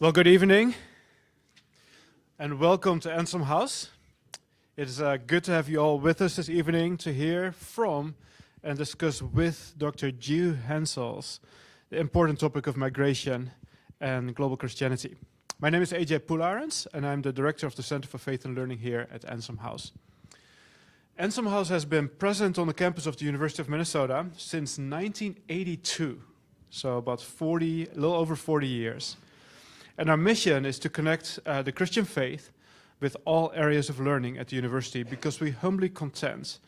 Well, good evening, and welcome to Anselm House. It is good to have you all with us this evening to hear from and discuss with Dr. Jehu Hanciles the important topic of migration and global Christianity. My name is AJ Poularens, and I'm the director of the Center for Faith and Learning here at Anselm House. Anselm House has been present on the campus of the University of Minnesota since 1982, so about a little over 40 years. And our mission is to connect the Christian faith with all areas of learning at the university, because we humbly contend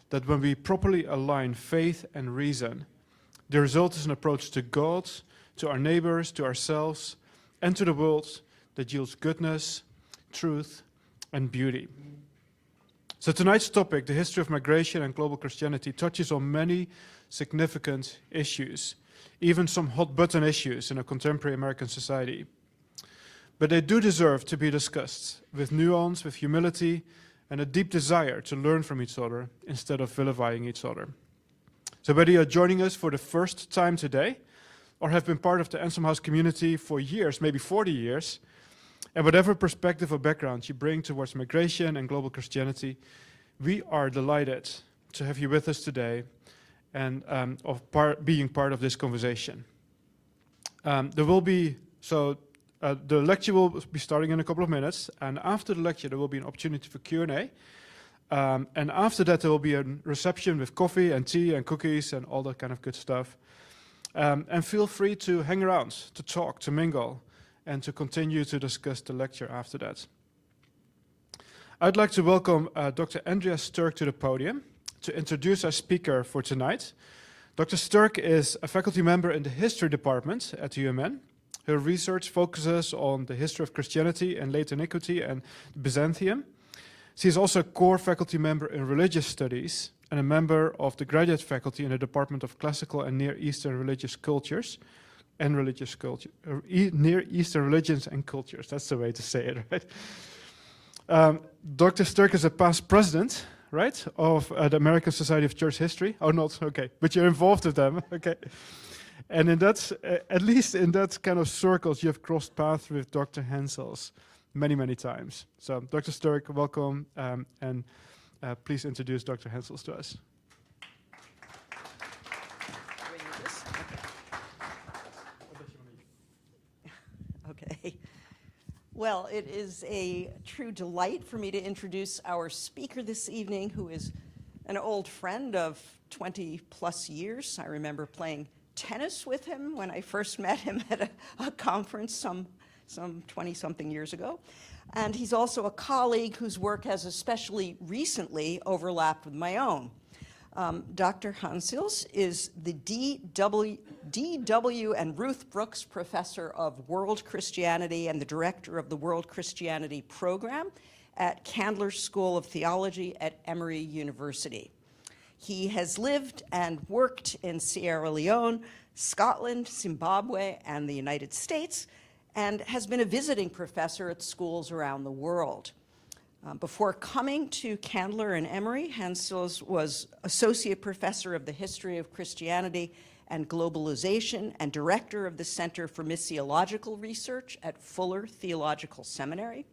that when we properly align faith and reason, the result is an approach to God, to our neighbors, to ourselves, and to the world that yields goodness, truth, and beauty. So tonight's topic, the history of migration and global Christianity, touches on many significant issues, even some hot-button issues in a contemporary American society. But they do deserve to be discussed with nuance, with humility, and a deep desire to learn from each other instead of vilifying each other. So whether you're joining us for the first time today, or have been part of the Anselm House community for years, maybe 40 years, and whatever perspective or background you bring towards migration and global Christianity, we are delighted to have you with us today and being part of this conversation. The lecture will be starting in a couple of minutes, and after the lecture there will be an opportunity for Q&A. And after that there will be a reception with coffee and tea and cookies and all that kind of good stuff. And feel free to hang around, to talk, to mingle, and to continue to discuss the lecture after that. I'd like to welcome Dr. Andrea Sturck to the podium to introduce our speaker for tonight. Dr. Sturck is a faculty member in the History Department at UMN. Her research focuses on the history of Christianity and late antiquity and Byzantium. She is also a core faculty member in religious studies and a member of the graduate faculty in the Department of Classical and Near Eastern Religious Cultures and Near Eastern Religions and Cultures. That's the way to say it, right? Dr. Sturck is a past president, right, of the American Society of Church History. Oh, not okay, but you're involved with them, okay. And in that, at least in that kind of circles, you have crossed paths with Dr. Hanciles many, many times. So, Dr. Sturck, welcome, and please introduce Dr. Hanciles to us. Okay. Well, it is a true delight for me to introduce our speaker this evening, who is an old friend of 20 plus years. I remember playing tennis with him when I first met him at a conference some 20-something years ago. And he's also a colleague whose work has especially recently overlapped with my own. Dr. Hanciles is the D.W. and Ruth Brooks Professor of World Christianity and the Director of the World Christianity Program at Candler School of Theology at Emory University. He has lived and worked in Sierra Leone, Scotland, Zimbabwe, and the United States, and has been a visiting professor at schools around the world. Before coming to Candler and Emory, Hanciles was associate professor of the history of Christianity and globalization and director of the Center for Missiological Research at Fuller Theological Seminary.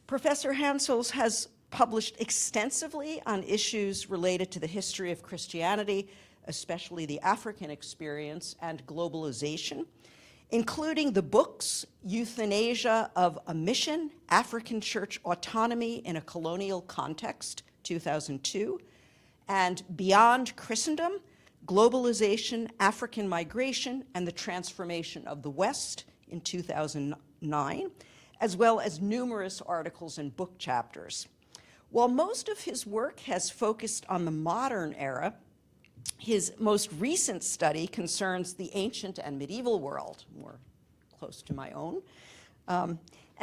Professor Hanciles has published extensively on issues related to the history of Christianity, especially the African experience and globalization, including the books Euthanasia of a Mission, African Church Autonomy in a Colonial Context, 2002, and Beyond Christendom, Globalization, African Migration, and the Transformation of the West in 2009, as well as numerous articles and book chapters. While most of his work has focused on the modern era, his most recent study concerns the ancient and medieval world, more close to my own. And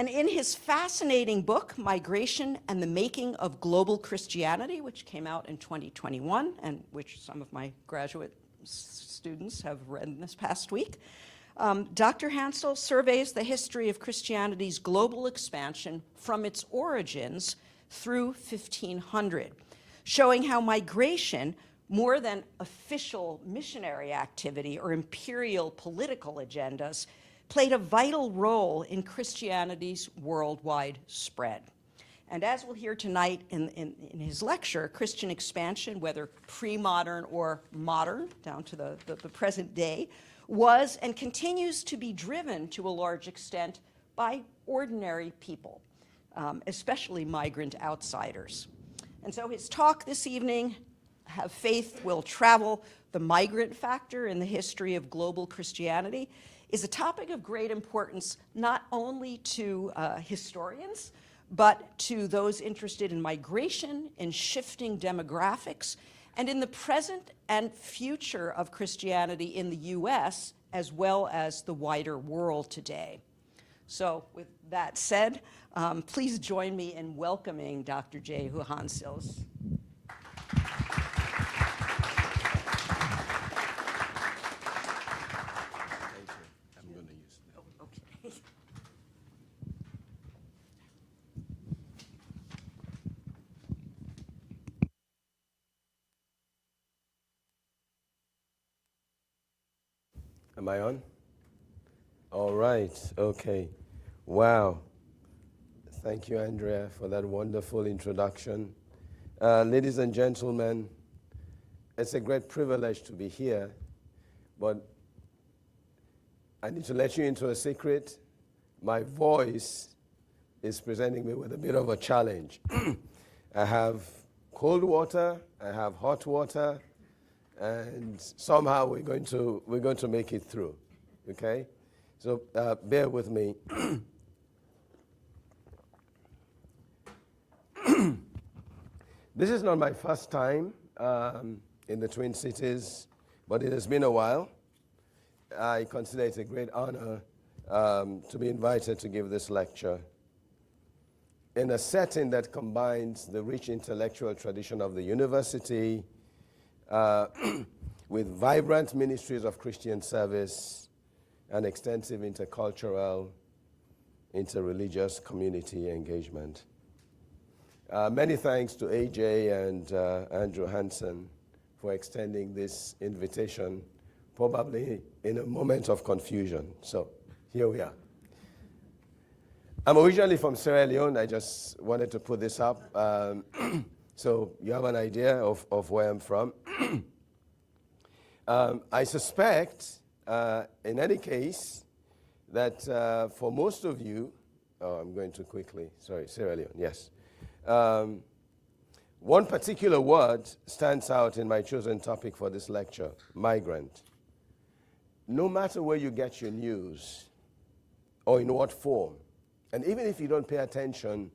in his fascinating book, Migration and the Making of Global Christianity, which came out in 2021, and which some of my graduate students have read this past week, Dr. Hanciles surveys the history of Christianity's global expansion from its origins through 1500, showing how migration, more than official missionary activity or imperial political agendas, played a vital role in Christianity's worldwide spread. And as we'll hear tonight in his lecture, Christian expansion, whether pre-modern or modern, down to the present day, was and continues to be driven to a large extent by ordinary people, especially migrant outsiders. And so his talk this evening, Have Faith Will Travel, the Migrant Factor in the History of Global Christianity, is a topic of great importance not only to historians, but to those interested in migration, in shifting demographics, and in the present and future of Christianity in the US, as well as the wider world today. So with that said, please join me in welcoming Dr. Jehu Hanciles. Am I on? All right, okay. Wow. Thank you, Andrea, for that wonderful introduction. Ladies and gentlemen, it's a great privilege to be here, but I need to let you into a secret. My voice is presenting me with a bit of a challenge. I have cold water, I have hot water, and somehow we're going to make it through, okay? So bear with me. This is not my first time in the Twin Cities, but it has been a while. I consider it a great honor to be invited to give this lecture in a setting that combines the rich intellectual tradition of the university with vibrant ministries of Christian service and extensive intercultural, interreligious community engagement. Many thanks to AJ and Andrew Hansen for extending this invitation, probably in a moment of confusion. So here we are. I'm originally from Sierra Leone. I just wanted to put this up. So you have an idea of where I'm from. I suspect, in any case, that for most of you, I'm going too quickly, sorry, Sierra Leone, yes. One particular word stands out in my chosen topic for this lecture, migrant. No matter where you get your news, or in what form, and even if you don't pay attention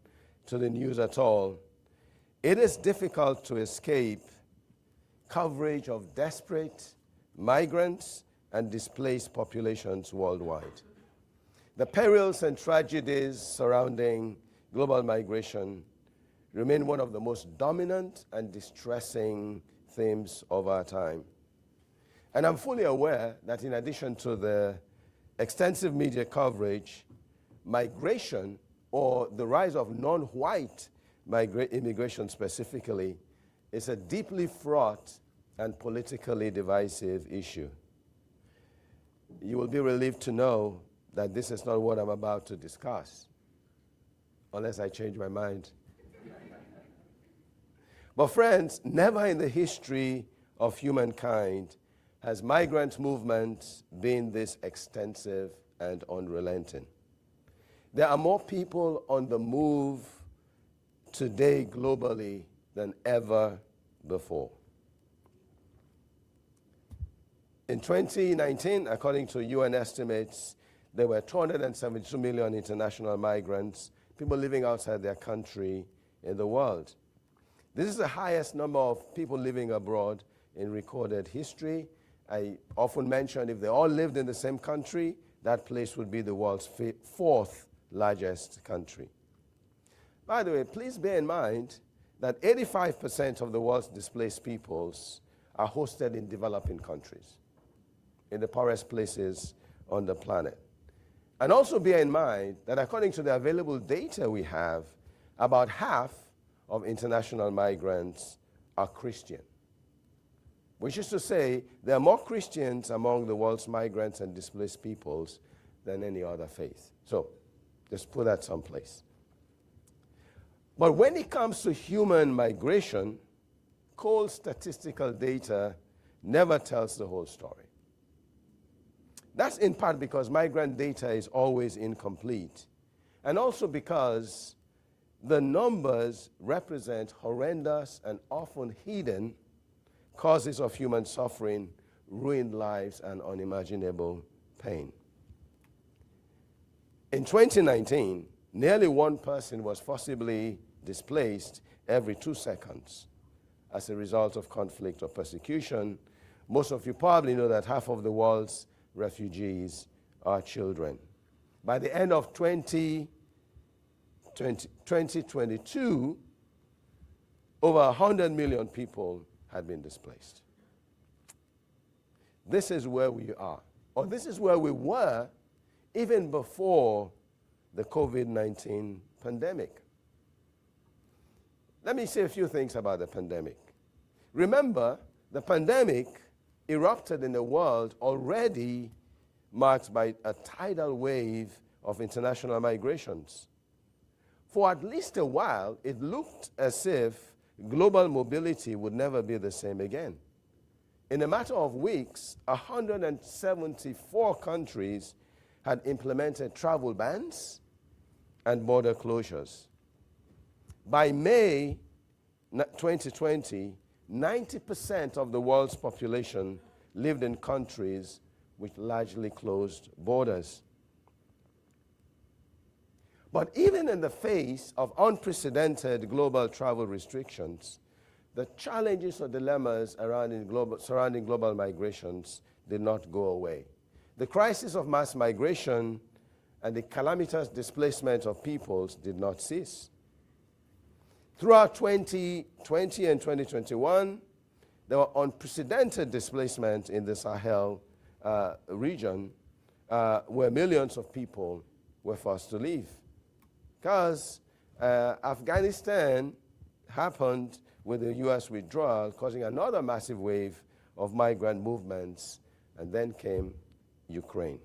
to the news at all, it is difficult to escape coverage of desperate migrants and displaced populations worldwide. The perils and tragedies surrounding global migration remain one of the most dominant and distressing themes of our time. And I'm fully aware that in addition to the extensive media coverage, migration, or the rise of non-white immigration specifically, is a deeply fraught and politically divisive issue. You will be relieved to know that this is not what I'm about to discuss, unless I change my mind. But friends, never in the history of humankind has migrant movement been this extensive and unrelenting. There are more people on the move today globally than ever before. In 2019, according to UN estimates, there were 272 million international migrants, people living outside their country in the world. This is the highest number of people living abroad in recorded history. I often mention if they all lived in the same country, that place would be the world's fourth largest country. By the way, please bear in mind that 85% of the world's displaced peoples are hosted in developing countries, in the poorest places on the planet. And also bear in mind that according to the available data we have, about half of international migrants are Christian. Which is to say, there are more Christians among the world's migrants and displaced peoples than any other faith. So, just put that someplace. But when it comes to human migration, cold statistical data never tells the whole story. That's in part because migrant data is always incomplete, and also because the numbers represent horrendous and often hidden causes of human suffering, ruined lives, and unimaginable pain. In 2019, nearly one person was forcibly displaced every 2 seconds as a result of conflict or persecution. Most of you probably know that half of the world's refugees are children. By the end of 2022, over 100 million people had been displaced. This is where we are, or this is where we were even before the COVID-19 pandemic. Let me say a few things about the pandemic. Remember, the pandemic erupted in the world already marked by a tidal wave of international migrations. For at least a while, it looked as if global mobility would never be the same again. In a matter of weeks, 174 countries had implemented travel bans and border closures. By May 2020, 90% of the world's population lived in countries with largely closed borders. But even in the face of unprecedented global travel restrictions, the challenges or dilemmas surrounding global migrations did not go away. The crisis of mass migration and the calamitous displacement of peoples did not cease. Throughout 2020 and 2021, there were unprecedented displacement in the Sahel region where millions of people were forced to leave. Because Afghanistan happened with the U.S. withdrawal, causing another massive wave of migrant movements, and then came Ukraine.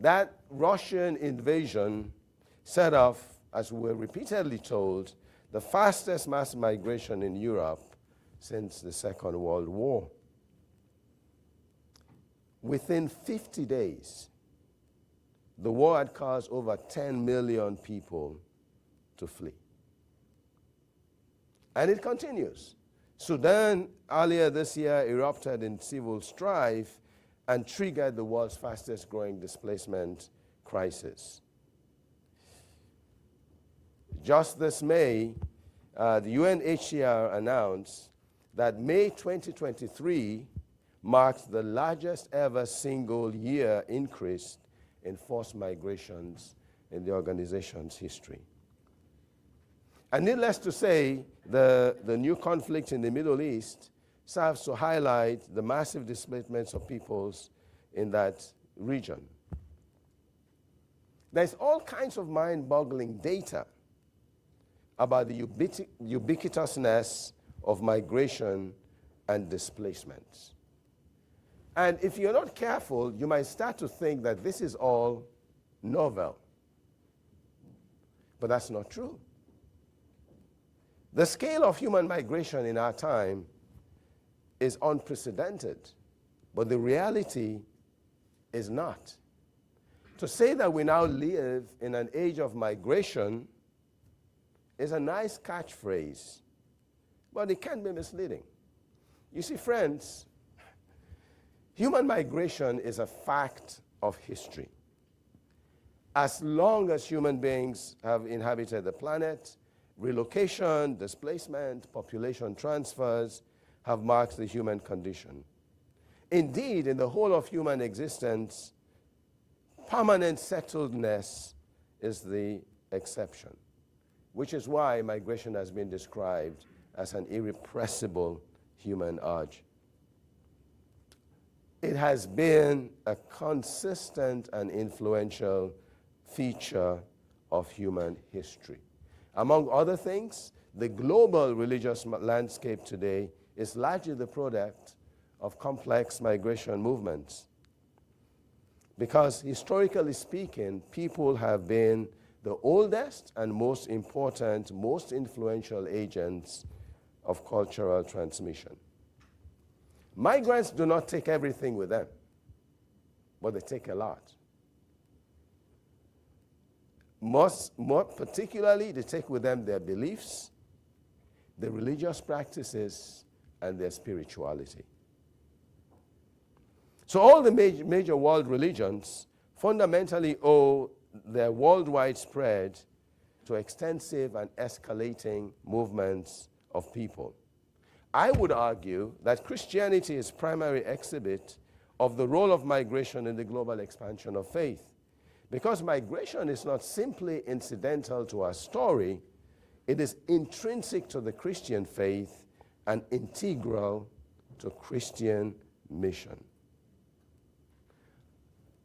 That Russian invasion set off, as we were repeatedly told, the fastest mass migration in Europe since the Second World War. Within 50 days, the war had caused over 10 million people to flee. And it continues. Sudan earlier this year erupted in civil strife and triggered the world's fastest growing displacement crisis. Just this May, the UNHCR announced that May 2023 marked the largest ever single year increase in forced migrations in the organization's history. And needless to say, the new conflict in the Middle East serves to highlight the massive displacements of peoples in that region. There's all kinds of mind-boggling data about the ubiquitousness of migration and displacements. And if you're not careful, you might start to think that this is all novel. But that's not true. The scale of human migration in our time is unprecedented, but the reality is not. To say that we now live in an age of migration is a nice catchphrase, but it can be misleading. You see, friends, human migration is a fact of history. As long as human beings have inhabited the planet, relocation, displacement, population transfers have marked the human condition. Indeed, in the whole of human existence, permanent settledness is the exception, which is why migration has been described as an irrepressible human urge. It has been a consistent and influential feature of human history. Among other things, the global religious landscape today is largely the product of complex migration movements. because historically speaking, people have been the oldest and most important, most influential agents of cultural transmission. Migrants do not take everything with them, but they take a lot. More particularly, they take with them their beliefs, their religious practices, and their spirituality. So all the major world religions fundamentally owe their worldwide spread to extensive and escalating movements of people. I would argue that Christianity is primary exhibit of the role of migration in the global expansion of faith. Because migration is not simply incidental to our story, it is intrinsic to the Christian faith and integral to Christian mission.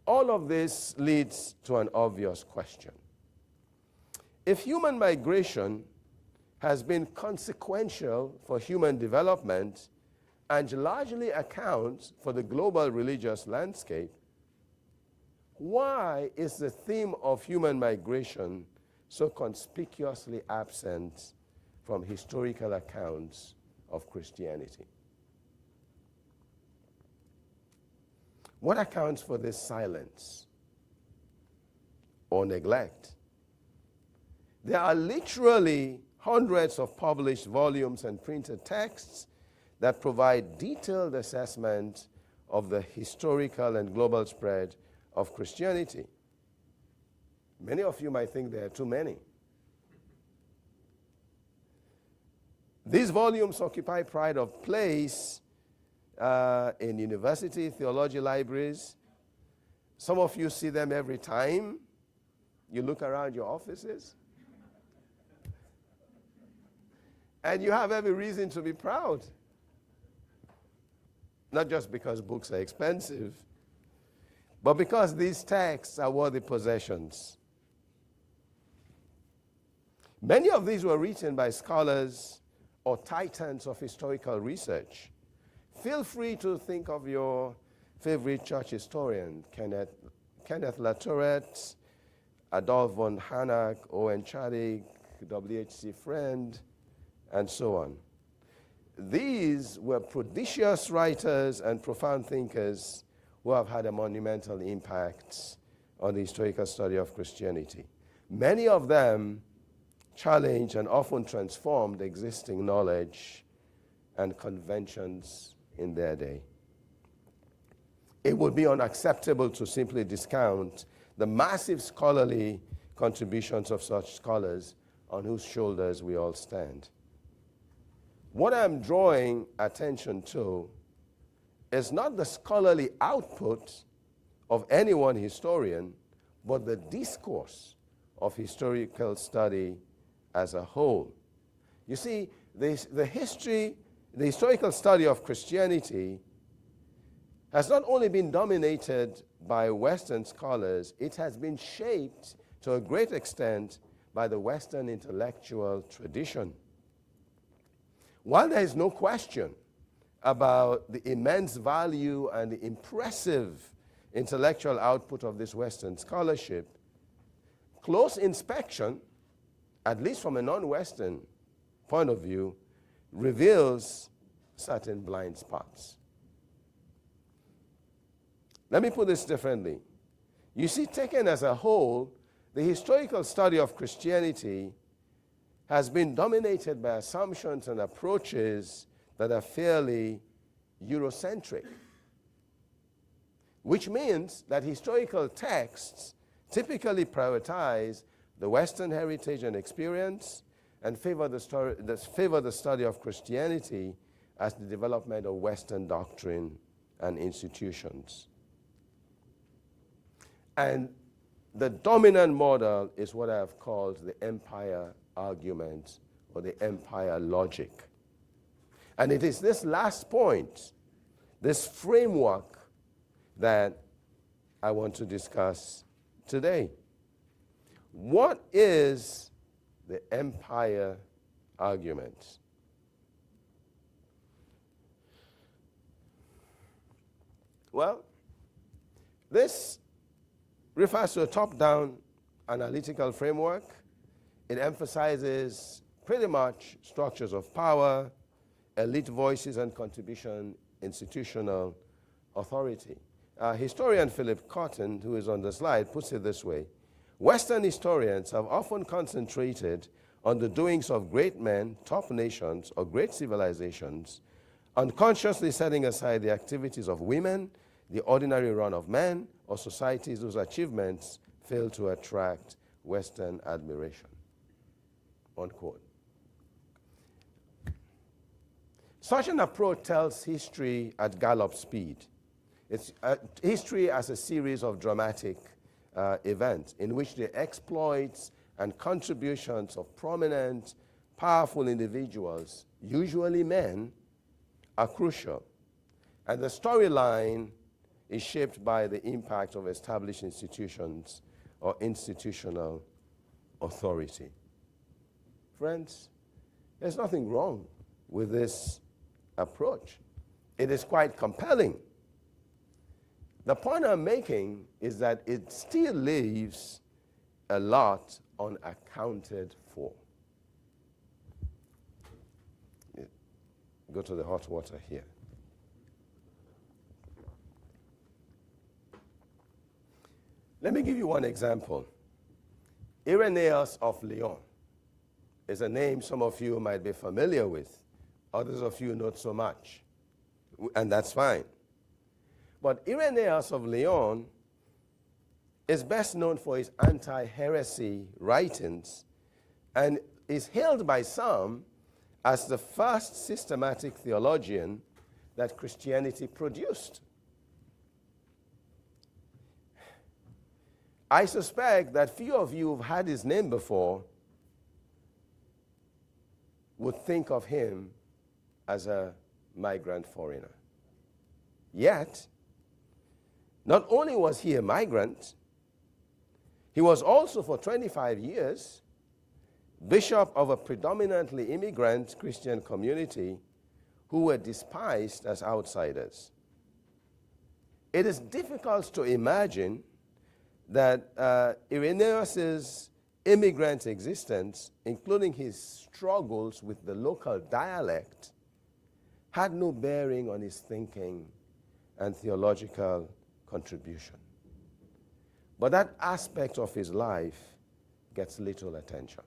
All of this leads to an obvious question. If human migration has been consequential for human development and largely accounts for the global religious landscape, why is the theme of human migration so conspicuously absent from historical accounts of Christianity? What accounts for this silence or neglect? There are literally hundreds of published volumes and printed texts that provide detailed assessment of the historical and global spread of Christianity. Many of you might think there are too many. These volumes occupy pride of place in university theology libraries. Some of you see them every time you look around your offices. And you have every reason to be proud. Not just because books are expensive, but because these texts are worthy possessions. Many of these were written by scholars or titans of historical research. Feel free to think of your favorite church historian, Kenneth Latourette, Adolphe von Harnack, Owen Chadwick, W.H.C. Friend, and so on. These were prodigious writers and profound thinkers who have had a monumental impact on the historical study of Christianity. Many of them challenged and often transformed existing knowledge and conventions in their day. It would be unacceptable to simply discount the massive scholarly contributions of such scholars on whose shoulders we all stand. What I'm drawing attention to is not the scholarly output of any one historian, but the discourse of historical study as a whole. You see, the historical study of Christianity has not only been dominated by Western scholars, it has been shaped to a great extent by the Western intellectual tradition. While there is no question about the immense value and the impressive intellectual output of this Western scholarship, close inspection, at least from a non-Western point of view, reveals certain blind spots. Let me put this differently. You see, taken as a whole, the historical study of Christianity has been dominated by assumptions and approaches that are fairly Eurocentric, which means that historical texts typically prioritize the Western heritage and experience and favor the study of Christianity as the development of Western doctrine and institutions. And the dominant model is what I have called the empire argument or the empire logic. And it is this last point, this framework, that I want to discuss today. What is the empire argument? Well, this refers to a top-down analytical framework. It emphasizes pretty much structures of power, elite voices and contribution, institutional authority. Historian Philip Cotton, who is on the slide, puts it this way: Western historians have often concentrated on the doings of great men, top nations, or great civilizations, unconsciously setting aside the activities of women, the ordinary run of men, or societies whose achievements fail to attract Western admiration. Unquote. Such an approach tells history at gallop speed. It's history as a series of dramatic events in which the exploits and contributions of prominent, powerful individuals, usually men, are crucial. And the storyline is shaped by the impact of established institutions or institutional authority. Friends, there's nothing wrong with this approach. It is quite compelling. The point I'm making is that it still leaves a lot unaccounted for. Go to the hot water here. Let me give you one example. Irenaeus of Lyon is a name some of you might be familiar with, others of you not so much, and that's fine. But Irenaeus of Lyon is best known for his anti-heresy writings and is hailed by some as the first systematic theologian that Christianity produced. I suspect that few of you who've had his name before would think of him as a migrant foreigner. Yet, not only was he a migrant, he was also for 25 years bishop of a predominantly immigrant Christian community who were despised as outsiders. It is difficult to imagine that Irenaeus' immigrant existence, including his struggles with the local dialect, had no bearing on his thinking and theological contribution. But that aspect of his life gets little attention.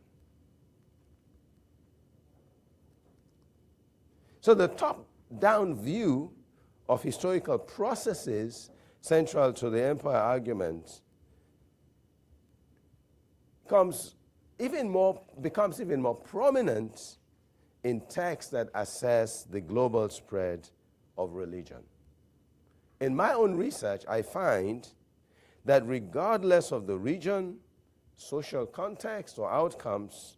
So the top-down view of historical processes central to the empire argument becomes even more prominent in texts that assess the global spread of religion. In my own research, I find that regardless of the region, social context, or outcomes,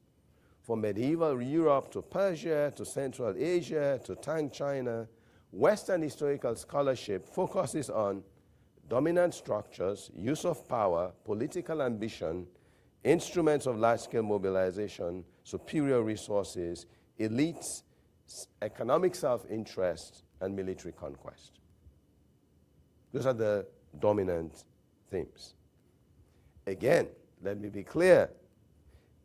from medieval Europe to Persia to Central Asia to Tang China, Western historical scholarship focuses on dominant structures, use of power, political ambition, instruments of large-scale mobilization, superior resources, elites, economic self-interest, and military conquest. Those are the dominant themes. Again, let me be clear.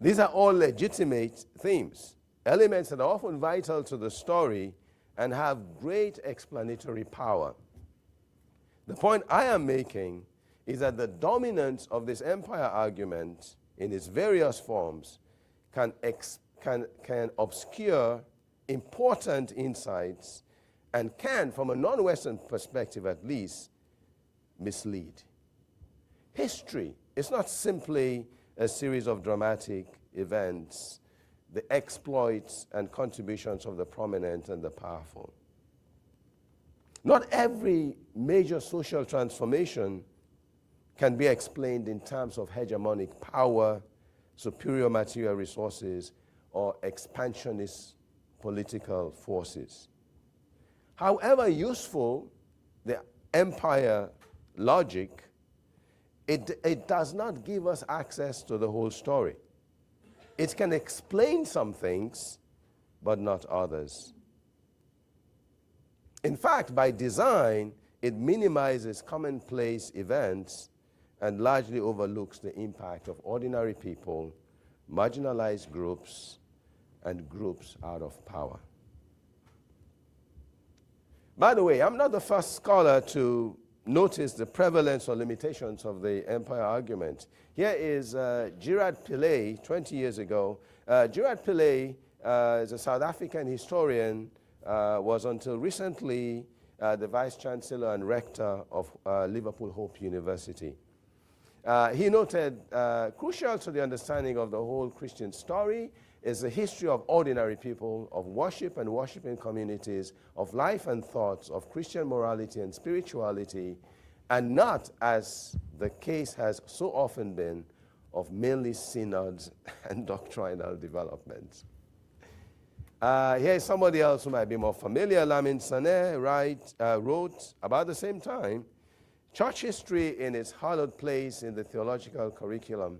These are all legitimate themes, elements that are often vital to the story and have great explanatory power. The point I am making is that the dominance of this empire argument in its various forms can obscure important insights and can, from a non-Western perspective at least, mislead. History is not simply a series of dramatic events, the exploits and contributions of the prominent and the powerful. Not every major social transformation can be explained in terms of hegemonic power, superior material resources, or expansionist political forces. However useful the empire logic, it does not give us access to the whole story. It can explain some things, but not others. In fact, by design, it minimizes commonplace events and largely overlooks the impact of ordinary people, marginalized groups, and groups out of power. By the way, I'm not the first scholar to notice the prevalence or limitations of the empire argument. Here is Gerard Pillay, 20 years ago. Gerard Pillay is a South African historian, was until recently the Vice Chancellor and Rector of Liverpool Hope University. He noted, crucial to the understanding of the whole Christian story is the history of ordinary people, of worship and worshiping communities, of life and thoughts, of Christian morality and spirituality, and not, as the case has so often been, of mainly synods and doctrinal developments. Here is somebody else who might be more familiar. Lamin Saneh wrote about the same time, church history in its hallowed place in the theological curriculum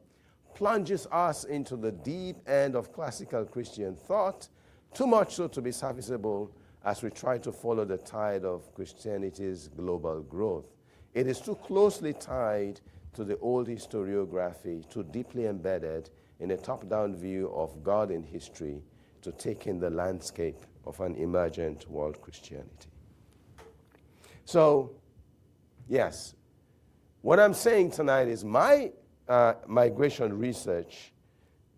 plunges us into the deep end of classical Christian thought, too much so to be serviceable as we try to follow the tide of Christianity's global growth. It is too closely tied to the old historiography, too deeply embedded in a top-down view of God in history to take in the landscape of an emergent world Christianity. So, yes, what I'm saying tonight is my migration research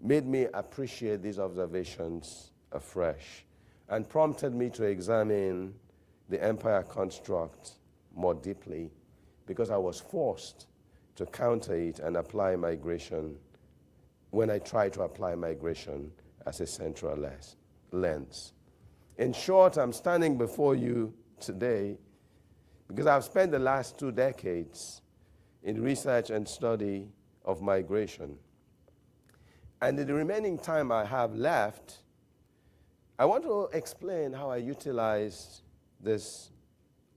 made me appreciate these observations afresh and prompted me to examine the empire construct more deeply because I was forced to counter it and apply migration when I tried to apply migration as a central lens. In short, I'm standing before you today because I've spent the last 2 decades in research and study of migration. And in the remaining time I have left, I want to explain how I utilized this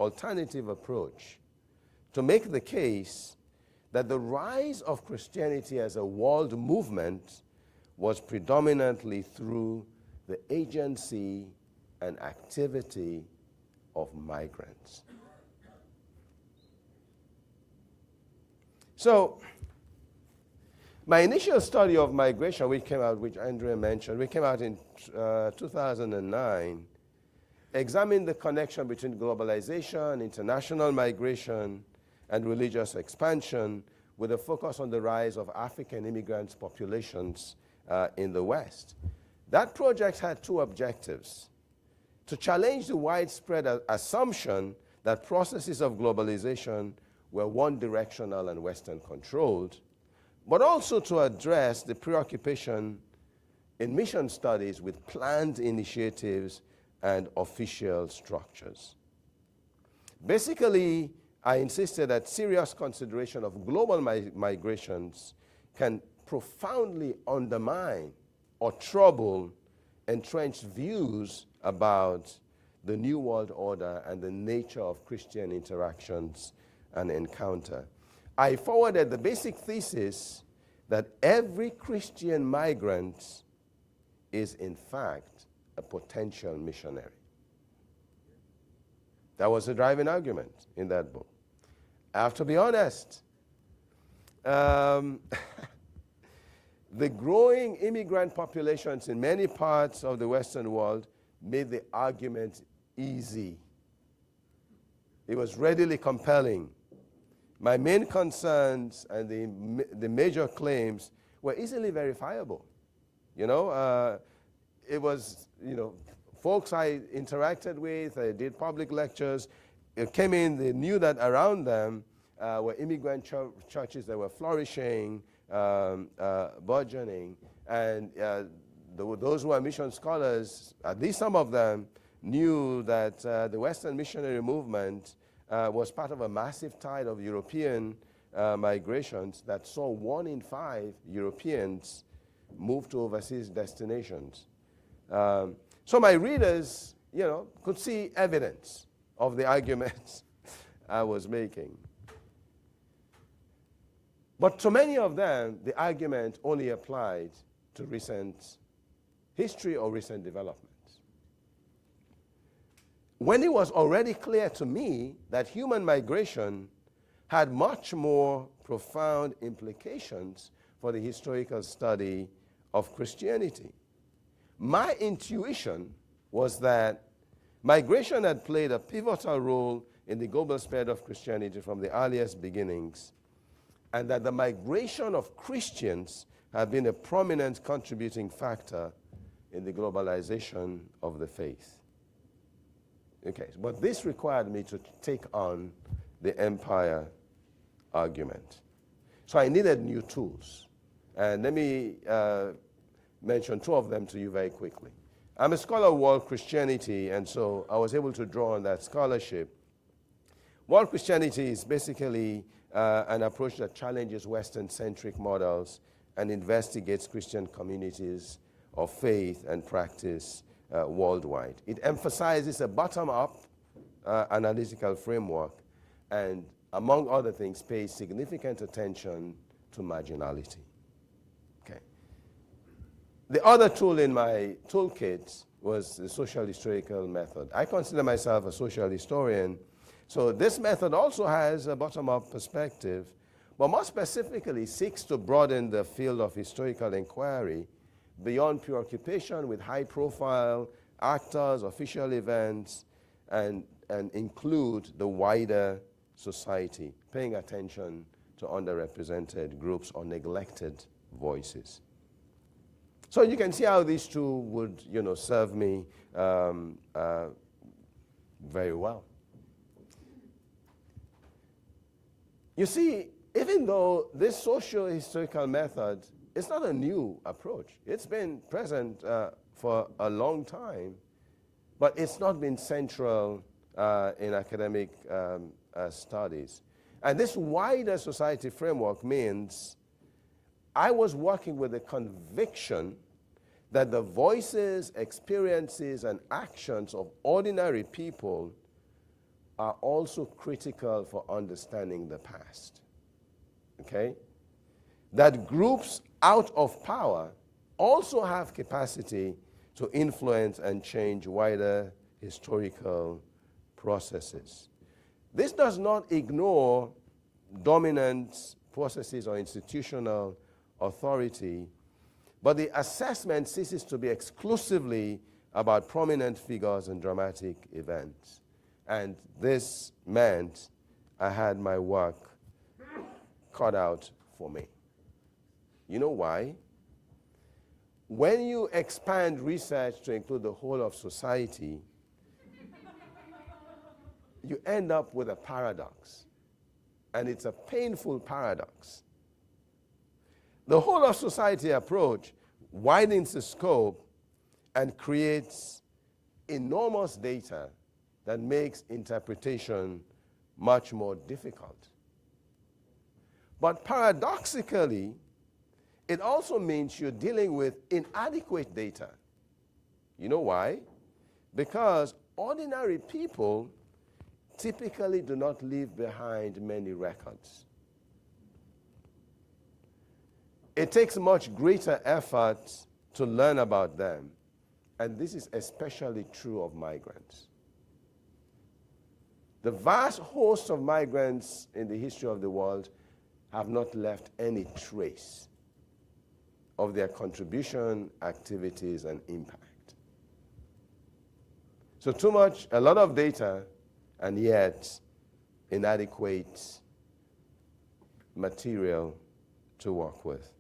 alternative approach to make the case that the rise of Christianity as a world movement was predominantly through the agency and activity of migrants. So, my initial study of migration, which Andrea mentioned, we came out in 2009, examined the connection between globalization, international migration, and religious expansion with a focus on the rise of African immigrant populations in the West. That project had 2 objectives: to challenge the widespread assumption that processes of globalization were one-directional and Western-controlled, but also to address the preoccupation in mission studies with planned initiatives and official structures. Basically, I insisted that serious consideration of global migrations can profoundly undermine or trouble entrenched views about the New World Order and the nature of Christian interactions and encounter. I forwarded the basic thesis that every Christian migrant is, in fact, a potential missionary. That was the driving argument in that book. I have to be honest. The growing immigrant populations in many parts of the Western world made the argument easy. It was readily compelling. My main concerns and the major claims were easily verifiable. It was, folks I interacted with, I did public lectures, it came in, they knew that around them were immigrant churches that were flourishing, burgeoning, and those who are mission scholars, at least some of them, knew that the Western missionary movement was part of a massive tide of European migrations that saw 1 in 5 Europeans move to overseas destinations. So my readers, could see evidence of the arguments I was making. But to many of them, the argument only applied to recent history or recent developments. When it was already clear to me that human migration had much more profound implications for the historical study of Christianity. My intuition was that migration had played a pivotal role in the global spread of Christianity from the earliest beginnings, and that the migration of Christians had been a prominent contributing factor in the globalization of the faith. Okay, but this required me to take on the empire argument. So I needed new tools. And let me mention two of them to you very quickly. I'm a scholar of world Christianity, and so I was able to draw on that scholarship. World Christianity is basically an approach that challenges Western-centric models and investigates Christian communities of faith and practice worldwide. It emphasizes a bottom-up analytical framework and, among other things, pays significant attention to marginality. Okay. The other tool in my toolkit was the socio-historical method. I consider myself a social historian, so this method also has a bottom-up perspective, but more specifically seeks to broaden the field of historical inquiry beyond preoccupation with high-profile actors, official events, and include the wider society, paying attention to underrepresented groups or neglected voices. So you can see how these two would, serve me very well. You see, even though this socio-historical method is not a new approach, it's been present for a long time, but it's not been central in academic studies. And this wider society framework means I was working with the conviction that the voices, experiences, and actions of ordinary people are also critical for understanding the past. Okay? That groups out of power also have capacity to influence and change wider historical processes. This does not ignore dominant processes or institutional authority, but the assessment ceases to be exclusively about prominent figures and dramatic events. And this meant I had my work cut out for me. You know why? When you expand research to include the whole of society, you end up with a paradox. And it's a painful paradox. The whole of society approach widens the scope and creates enormous data that makes interpretation much more difficult. But paradoxically, it also means you're dealing with inadequate data. You know why? Because ordinary people typically do not leave behind many records. It takes much greater effort to learn about them, and this is especially true of migrants. The vast host of migrants in the history of the world have not left any trace of their contribution, activities, and impact. So a lot of data, and yet inadequate material to work with.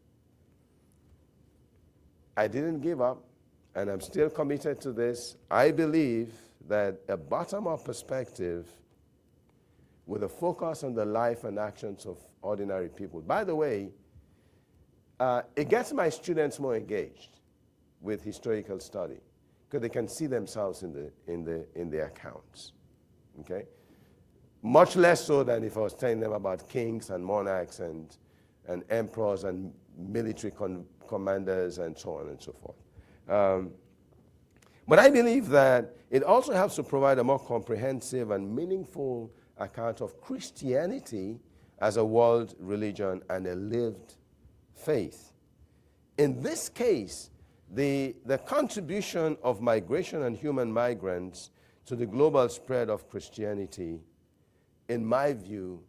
I didn't give up, and I'm still committed to this. I believe that a bottom-up perspective with a focus on the life and actions of ordinary people. By the way, it gets my students more engaged with historical study because they can see themselves in the accounts. Okay? Much less so than if I was telling them about kings and monarchs and emperors and military commanders and so on and so forth. But I believe that it also helps to provide a more comprehensive and meaningful account of Christianity as a world religion and a lived faith. In this case, the contribution of migration and human migrants to the global spread of Christianity, in my view,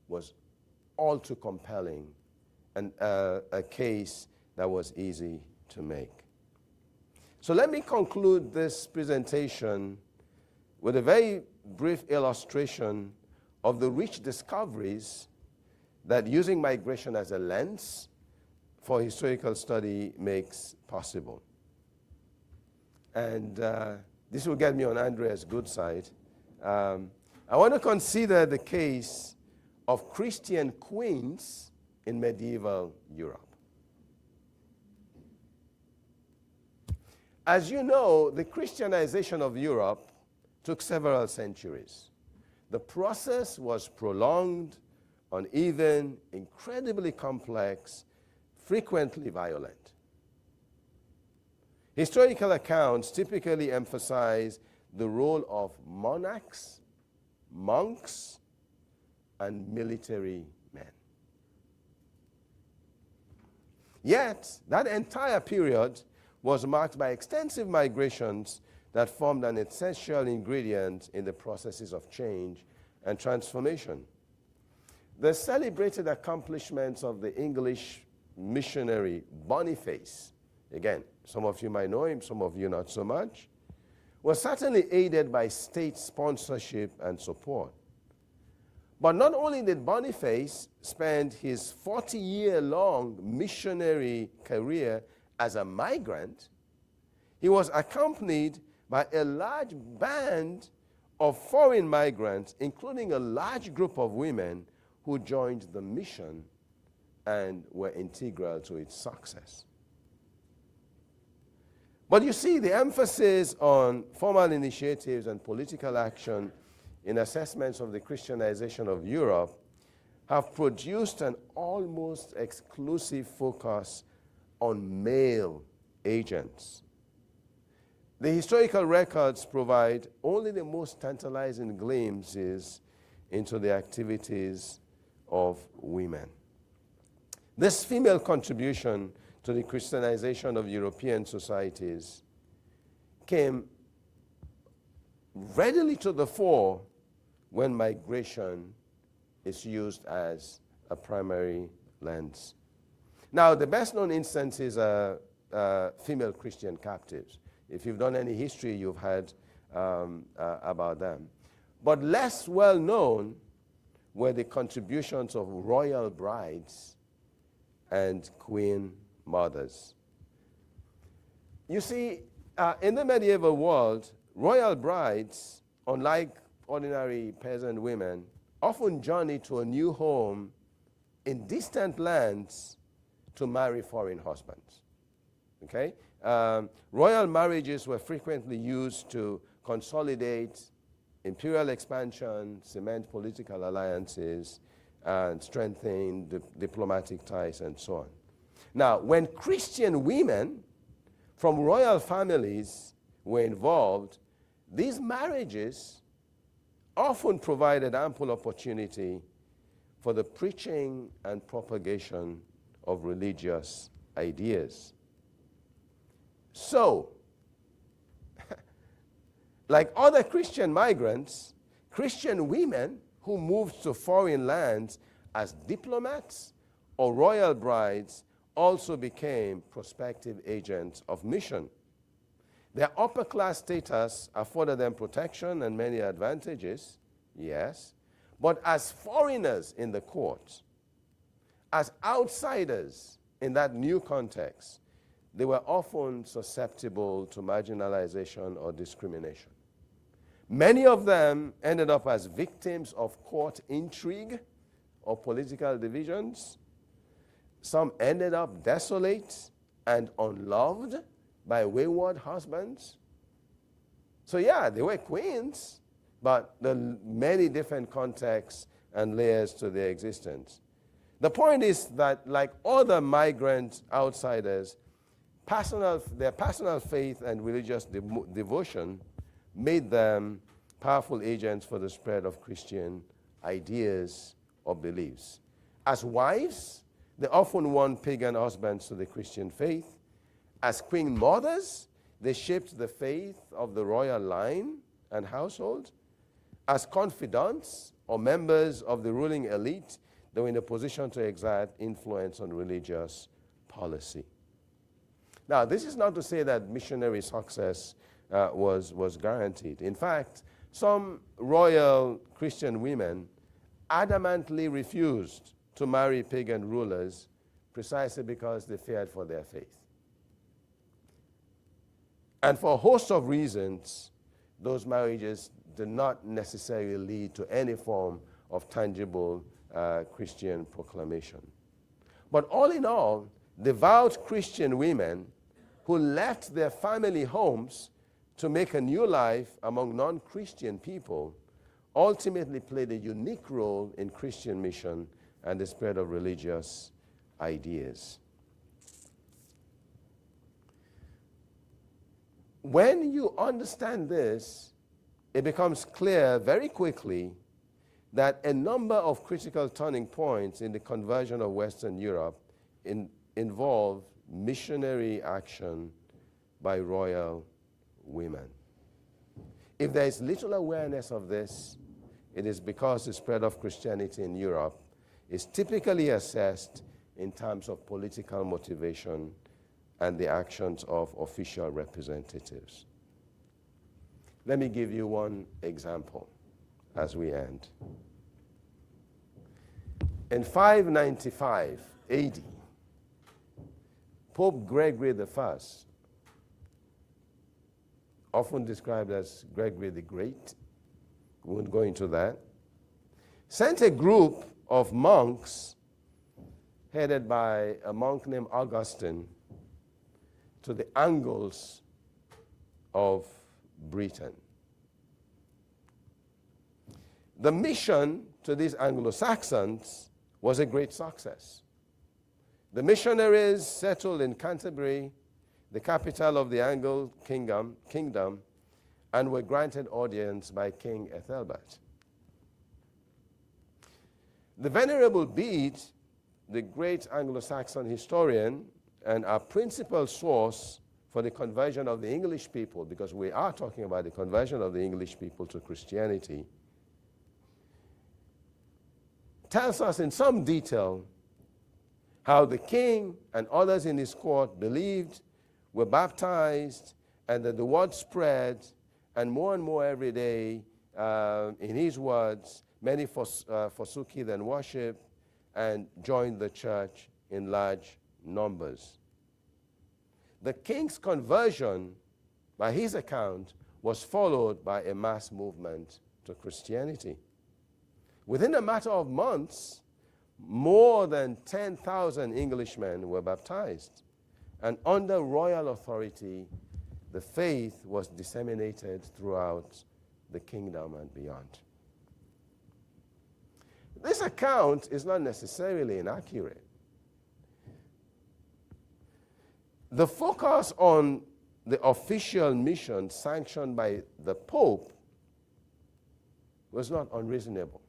was all too compelling and a case that was easy to make. So let me conclude this presentation with a very brief illustration of the rich discoveries that using migration as a lens for historical study makes possible. And this will get me on Andrea's good side. I want to consider the case of Christian queens in medieval Europe. As you know, the Christianization of Europe took several centuries. The process was prolonged, uneven, incredibly complex, frequently violent. Historical accounts typically emphasize the role of monarchs, monks, and military men. Yet, that entire period was marked by extensive migrations that formed an essential ingredient in the processes of change and transformation. The celebrated accomplishments of the English missionary Boniface, again, some of you might know him, some of you not so much, was certainly aided by state sponsorship and support. But not only did Boniface spend his 40-year-long missionary career as a migrant, he was accompanied by a large band of foreign migrants, including a large group of women who joined the mission and were integral to its success. But you see, the emphasis on formal initiatives and political action in assessments of the Christianization of Europe have produced an almost exclusive focus on male agents. The historical records provide only the most tantalizing glimpses into the activities of women. This female contribution to the Christianization of European societies came readily to the fore when migration is used as a primary lens. Now, the best known instances are female Christian captives. If you've done any history, you've heard about them. But less well known were the contributions of royal brides and queen mothers. You see, in the medieval world, royal brides, unlike ordinary peasant women, often journeyed to a new home in distant lands to marry foreign husbands. Okay? Royal marriages were frequently used to consolidate imperial expansion, cement political alliances, and strengthen diplomatic ties, and so on. Now, when Christian women from royal families were involved, these marriages often provided ample opportunity for the preaching and propagation of religious ideas. So, like other Christian migrants, Christian women who moved to foreign lands as diplomats or royal brides also became prospective agents of mission. Their upper class status afforded them protection and many advantages, yes, but as foreigners in the court, as outsiders in that new context, they were often susceptible to marginalization or discrimination. Many of them ended up as victims of court intrigue or political divisions. Some ended up desolate and unloved by wayward husbands. So yeah, they were queens, but there are many different contexts and layers to their existence. The point is that, like other migrant outsiders, their personal faith and religious devotion made them powerful agents for the spread of Christian ideas or beliefs. As wives, they often won pagan husbands to the Christian faith. As queen mothers, they shaped the faith of the royal line and household. As confidants or members of the ruling elite, they were in a position to exert influence on religious policy. Now, this is not to say that missionary success was guaranteed. In fact, some royal Christian women adamantly refused to marry pagan rulers precisely because they feared for their faith. And for a host of reasons, those marriages did not necessarily lead to any form of tangible Christian proclamation. But all in all, devout Christian women who left their family homes to make a new life among non-Christian people ultimately played a unique role in Christian mission and the spread of religious ideas. When you understand this, it becomes clear very quickly that a number of critical turning points in the conversion of Western Europe involve missionary action by royal women. If there is little awareness of this, it is because the spread of Christianity in Europe is typically assessed in terms of political motivation and the actions of official representatives. Let me give you one example as we end. In 595 AD, Pope Gregory I, often described as Gregory the Great, we won't go into that, sent a group of monks headed by a monk named Augustine to the Angles of Britain. The mission to these Anglo-Saxons was a great success. The missionaries settled in Canterbury, the capital of the Anglo kingdom, and were granted audience by King Ethelbert. The Venerable Bede, the great Anglo-Saxon historian and our principal source for the conversion of the English people, because we are talking about the conversion of the English people to Christianity, tells us in some detail how the king and others in his court believed, were baptized, and that the word spread, and more every day, in his words, many forsook heathen worship and joined the church in large numbers. The king's conversion, by his account, was followed by a mass movement to Christianity. Within a matter of months, more than 10,000 Englishmen were baptized, and under royal authority, the faith was disseminated throughout the kingdom and beyond. This account is not necessarily inaccurate. The focus on the official mission sanctioned by the Pope was not unreasonable.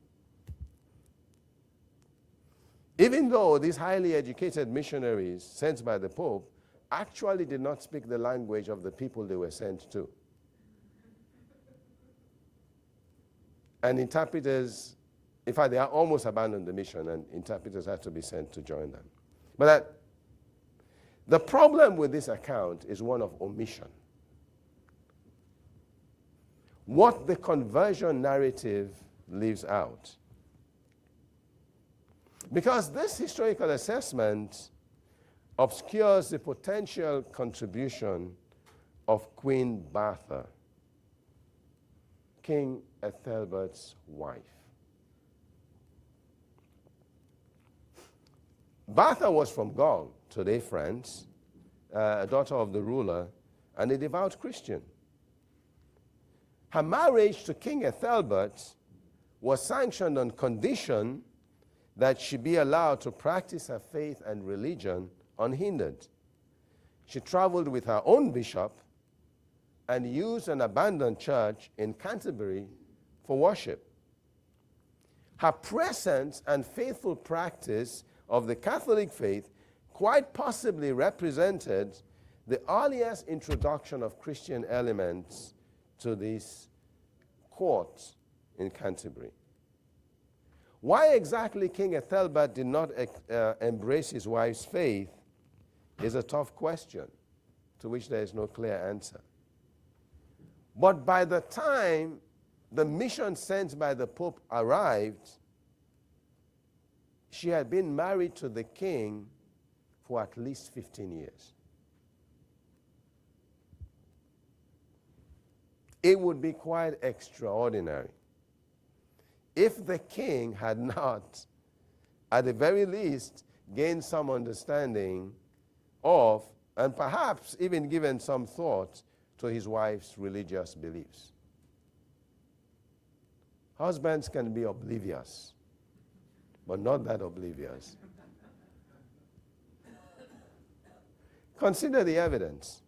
Even though these highly educated missionaries sent by the Pope actually did not speak the language of the people they were sent to. And interpreters, in fact, they almost abandoned the mission, and interpreters had to be sent to join them. But the problem with this account is one of omission. What the conversion narrative leaves out. Because this historical assessment obscures the potential contribution of Queen Bertha, King Ethelbert's wife. Bertha was from Gaul, today France, a daughter of the ruler, and a devout Christian. Her marriage to King Ethelbert was sanctioned on condition that she be allowed to practice her faith and religion unhindered. She traveled with her own bishop and used an abandoned church in Canterbury for worship. Her presence and faithful practice of the Catholic faith quite possibly represented the earliest introduction of Christian elements to this court in Canterbury. Why exactly King Ethelbert did not embrace his wife's faith is a tough question to which there is no clear answer. But by the time the mission sent by the Pope arrived, she had been married to the king for at least 15 years. It would be quite extraordinary if the king had not, at the very least, gained some understanding of, and perhaps even given some thought to his wife's religious beliefs. Husbands can be oblivious, but not that oblivious. Consider the evidence.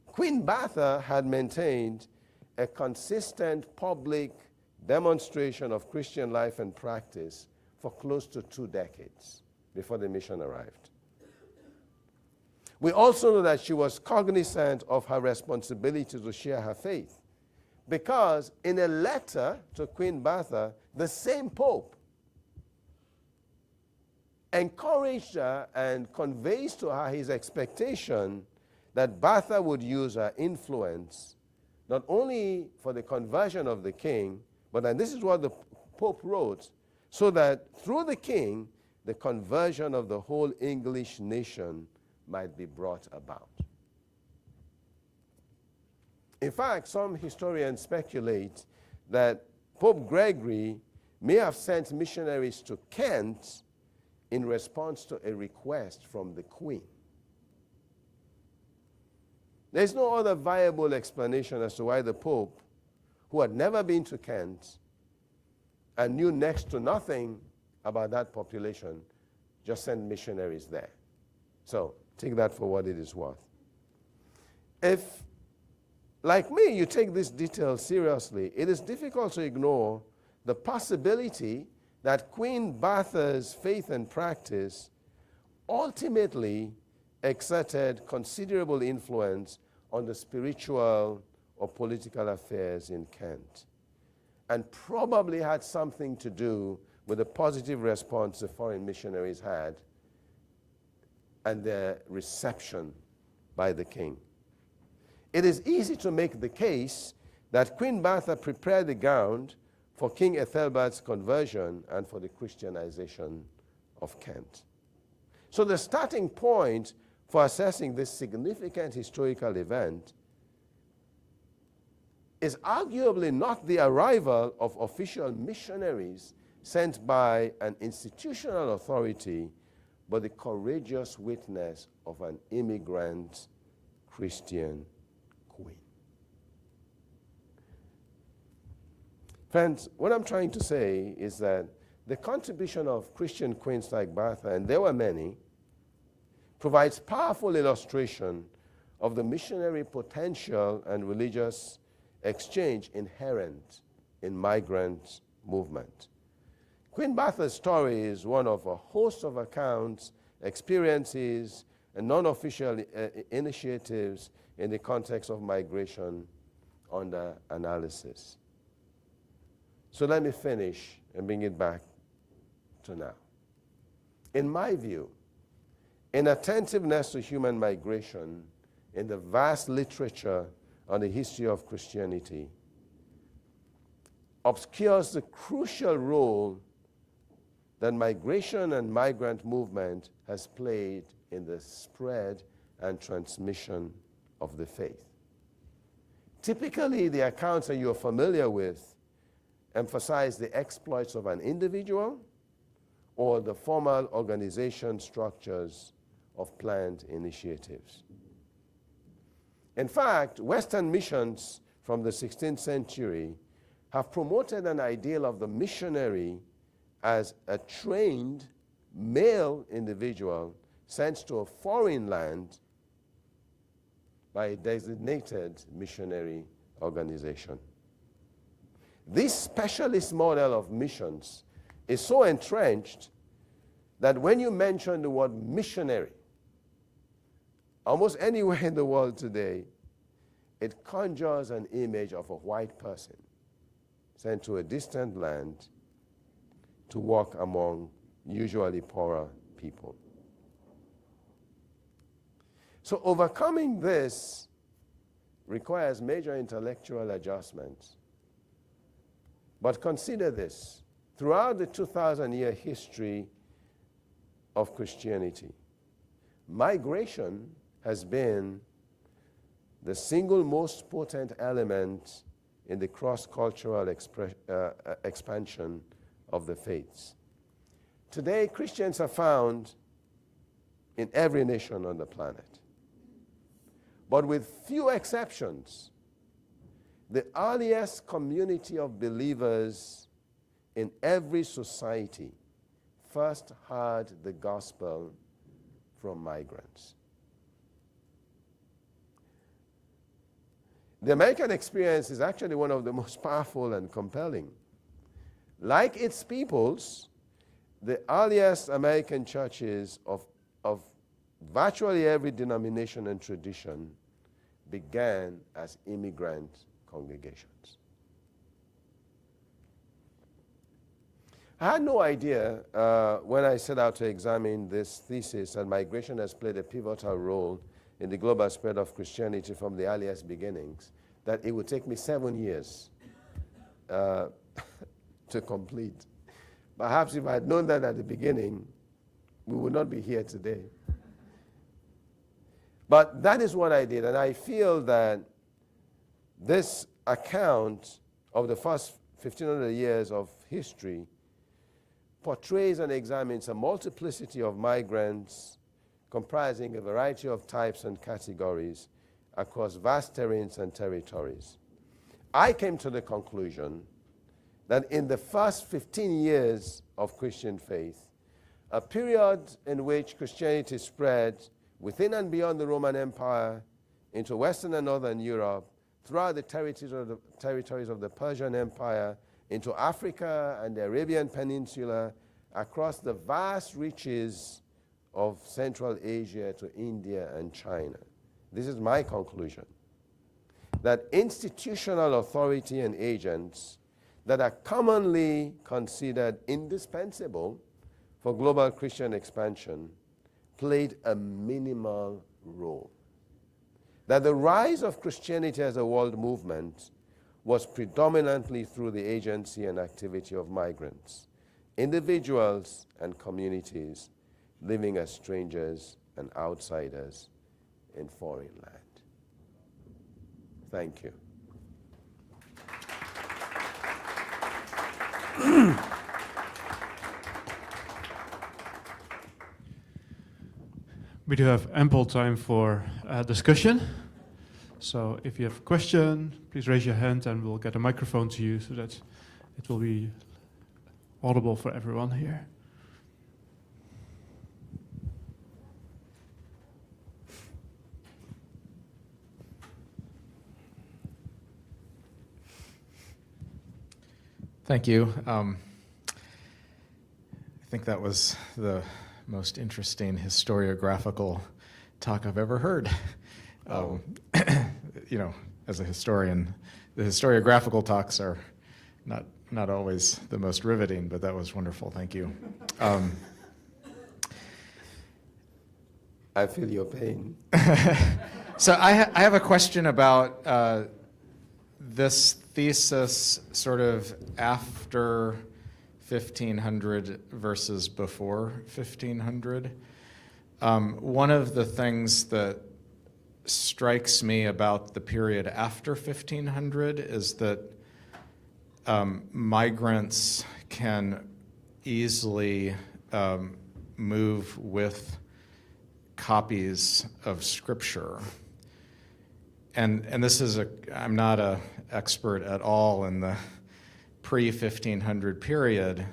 Queen Bertha had maintained a consistent public demonstration of Christian life and practice for close to 2 decades before the mission arrived. We also know that she was cognizant of her responsibility to share her faith, because in a letter to Queen Bertha, the same Pope encouraged her and conveys to her his expectation that Bertha would use her influence not only for the conversion of the king, but, and this is what the Pope wrote, so that through the king, the conversion of the whole English nation might be brought about. In fact, some historians speculate that Pope Gregory may have sent missionaries to Kent in response to a request from the Queen. There's no other viable explanation as to why the Pope, who had never been to Kent and knew next to nothing about that population, just sent missionaries there. So take that for what it is worth. If, like me, you take this detail seriously, it is difficult to ignore the possibility that Queen Bertha's faith and practice ultimately exerted considerable influence on the spiritual or political affairs in Kent, and probably had something to do with the positive response the foreign missionaries had and their reception by the king. It is easy to make the case that Queen Bertha prepared the ground for King Ethelbert's conversion and for the Christianization of Kent. So the starting point for assessing this significant historical event is arguably not the arrival of official missionaries sent by an institutional authority, but the courageous witness of an immigrant Christian queen. Friends, what I'm trying to say is that the contribution of Christian queens like Bertha, and there were many, provides powerful illustration of the missionary potential and religious exchange inherent in migrant movement. Queen Bertha's story is one of a host of accounts, experiences, and non-official initiatives in the context of migration under analysis. So let me finish and bring it back to now. In my view, inattentiveness to human migration in the vast literature on the history of Christianity obscures the crucial role that migration and migrant movement has played in the spread and transmission of the faith. Typically, the accounts that you're familiar with emphasize the exploits of an individual or the formal organization structures of planned initiatives. In fact, Western missions from the 16th century have promoted an ideal of the missionary as a trained male individual sent to a foreign land by a designated missionary organization. This specialist model of missions is so entrenched that when you mention the word missionary, almost anywhere in the world today, it conjures an image of a white person sent to a distant land to walk among usually poorer people. So overcoming this requires major intellectual adjustments. But consider this. Throughout the 2,000-year history of Christianity, migration has been the single most potent element in the cross-cultural expansion of the faiths. Today, Christians are found in every nation on the planet. But with few exceptions, the earliest community of believers in every society first heard the gospel from migrants. The American experience is actually one of the most powerful and compelling. Like its peoples, the earliest American churches of virtually every denomination and tradition began as immigrant congregations. I had no idea when I set out to examine this thesis that migration has played a pivotal role in the global spread of Christianity from the earliest beginnings, that it would take me 7 years to complete. Perhaps if I had known that at the beginning, we would not be here today. But that is what I did, and I feel that this account of the first 1,500 years of history portrays and examines a multiplicity of migrants comprising a variety of types and categories across vast terrains and territories. I came to the conclusion that in the first 15 years of Christian faith, a period in which Christianity spread within and beyond the Roman Empire into Western and Northern Europe, throughout the territories of the Persian Empire, into Africa and the Arabian Peninsula, across the vast reaches of Central Asia to India and China. This is my conclusion, that institutional authority and agents that are commonly considered indispensable for global Christian expansion played a minimal role. That the rise of Christianity as a world movement was predominantly through the agency and activity of migrants, individuals and communities living as strangers and outsiders in foreign land. Thank you. We do have ample time for discussion. So if you have a question, please raise your hand and we'll get a microphone to you so that it will be audible for everyone here. Thank you. I think that was the most interesting historiographical talk I've ever heard. You know, as a historian, the historiographical talks are not always the most riveting, but that was wonderful. Thank you. I feel your pain. So I have a question about this thesis sort of after 1500 versus before 1500. One of the things that strikes me about the period after 1500 is that migrants can easily move with copies of Scripture. And this is I'm not an expert at all in the pre-1500 period,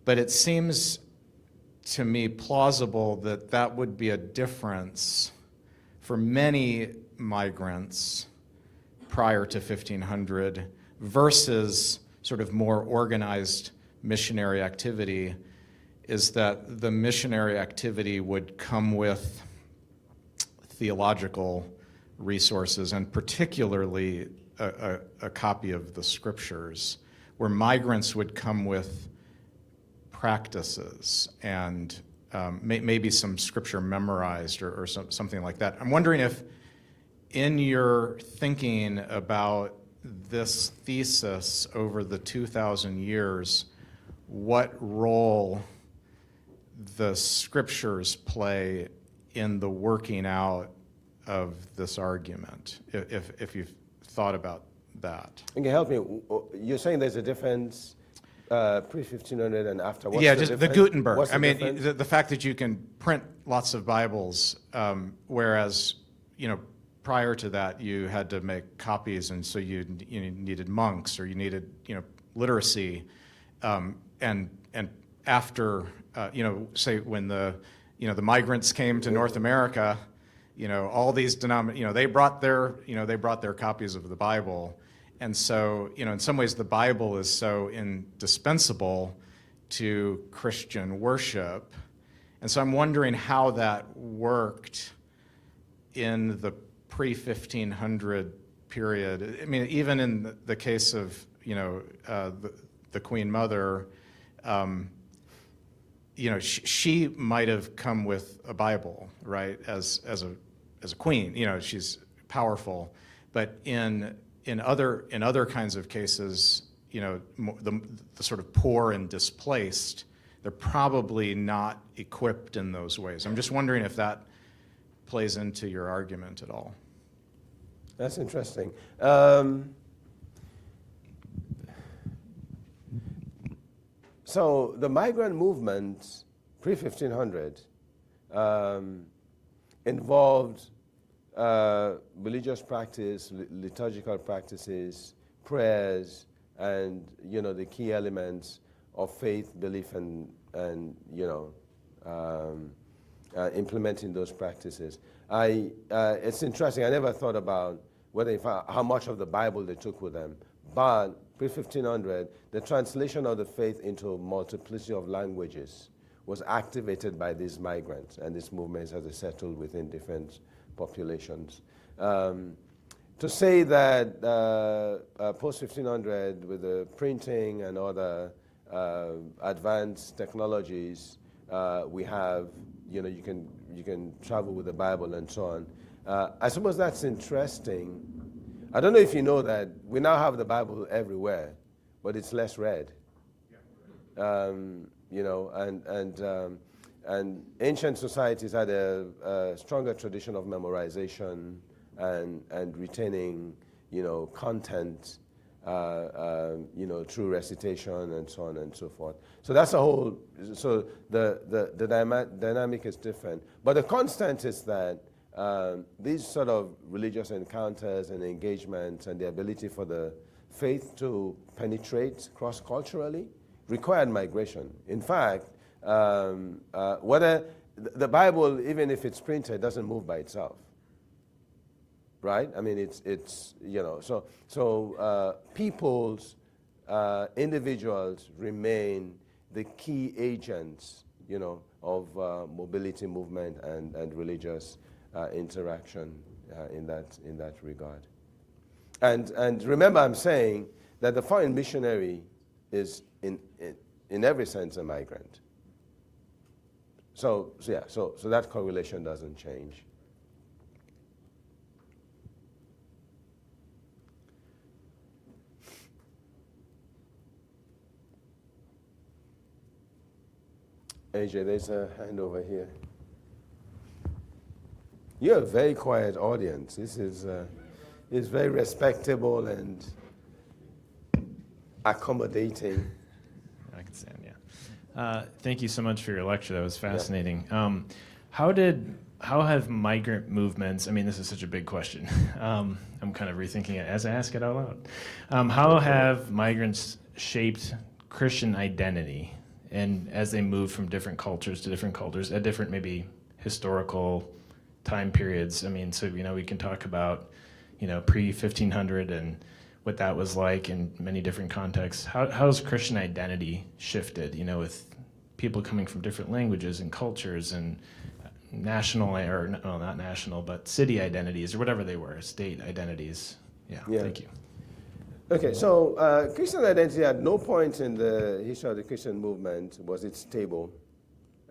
but it seems to me plausible that that would be a difference for many migrants prior to 1500 versus sort of more organized missionary activity, is that the missionary activity would come with theological resources, and particularly a copy of the Scriptures, where migrants would come with practices and maybe some scripture memorized or something like that. I'm wondering if in your thinking about this thesis over the 2,000 years, what role the scriptures play in the working out of this argument, if you've thought about that. Can you help me? You're saying there's a difference pre-1500 and after? What's yeah, just the Gutenberg. What's the I mean, difference? the fact that you can print lots of Bibles, whereas, prior to that, you had to make copies, and so you needed monks, or you needed, literacy, and after, say when the migrants came to North America, all these they brought their copies of the Bible, and so in some ways the Bible is so indispensable to Christian worship, and so I'm wondering how that worked in the pre-1500 period. I mean, even in the case of the Queen Mother, she might have come with a Bible, right, as a queen. She's powerful, but in other kinds of cases, the sort of poor and displaced, they're probably not equipped in those ways. I'm just wondering if that plays into your argument at all. That's interesting. So the migrant movement pre-1500 involved religious practice, liturgical practices, prayers, and the key elements of faith, belief, and implementing those practices. It's interesting. I never thought about how much of the Bible they took with them, but pre-1500, the translation of the faith into multiplicity of languages was activated by these migrants and these movements as they settled within different populations. To say that post-1500, with the printing and other advanced technologies, we have, you can travel with the Bible and so on. I suppose that's interesting. I don't know if you know that we now have the Bible everywhere, but it's less read. And ancient societies had a stronger tradition of memorization and retaining, content, through recitation and so on and so forth. So that's a whole. So the dynamic is different, but the constant is that these sort of religious encounters and engagements and the ability for the faith to penetrate cross-culturally required migration. In fact, whether the Bible, even if it's printed, doesn't move by itself, right? I mean, it's so peoples, individuals remain the key agents, of mobility movement and religious interaction in that regard. And remember, I'm saying that the foreign missionary is in every sense a migrant. So that correlation doesn't change. AJ, there's a hand over here. You're a very quiet audience. This is very respectable and accommodating. I can stand, yeah. Thank you so much for your lecture. That was fascinating. Yeah. How have migrant movements, I mean, this is such a big question. I'm kind of rethinking it as I ask it out loud. How have migrants shaped Christian identity, and as they move from different cultures to different cultures at different maybe historical time periods? I mean, so, we can talk about, pre-1500 and what that was like in many different contexts. How's Christian identity shifted, with people coming from different languages and cultures and national, or no, not national, but city identities or whatever they were, state identities? Yeah. Thank you. Okay, so Christian identity at no point in the history of the Christian movement was it stable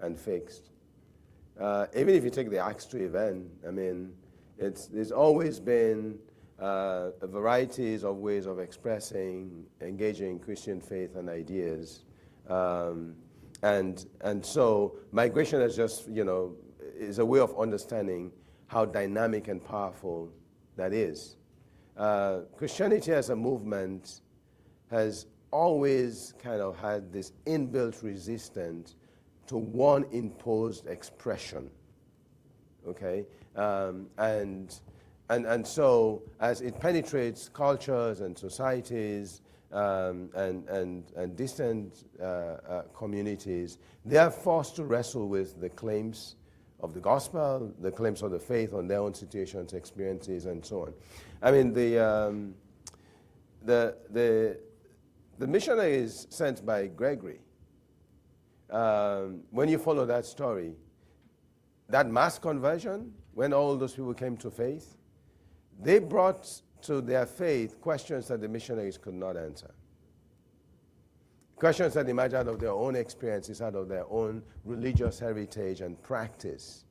and fixed. Even if you take the Acts 2 event, I mean, there's always been varieties of ways of expressing, engaging Christian faith and ideas. And so migration is just, is a way of understanding how dynamic and powerful that is. Christianity as a movement has always kind of had this inbuilt resistance to one imposed expression, okay? And so as it penetrates cultures and societies and distant communities, they are forced to wrestle with the claims of the gospel, the claims of the faith on their own situations, experiences, and so on. I mean, the missionaries sent by Gregory, when you follow that story, that mass conversion, when all those people came to faith, they brought to their faith questions that the missionaries could not answer. Questions that emerged out of their own experiences, out of their own religious heritage and practice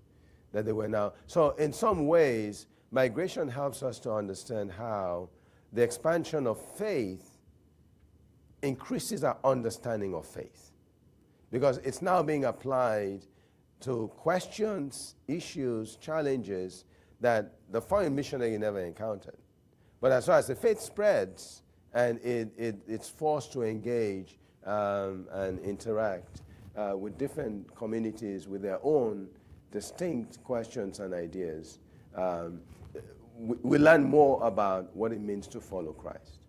that they were now. So in some ways, migration helps us to understand how the expansion of faith increases our understanding of faith, because it's now being applied to questions, issues, challenges that the foreign missionary never encountered. But as far as the faith spreads and it's forced to engage and interact with different communities with their own distinct questions and ideas, we learn more about what it means to follow Christ.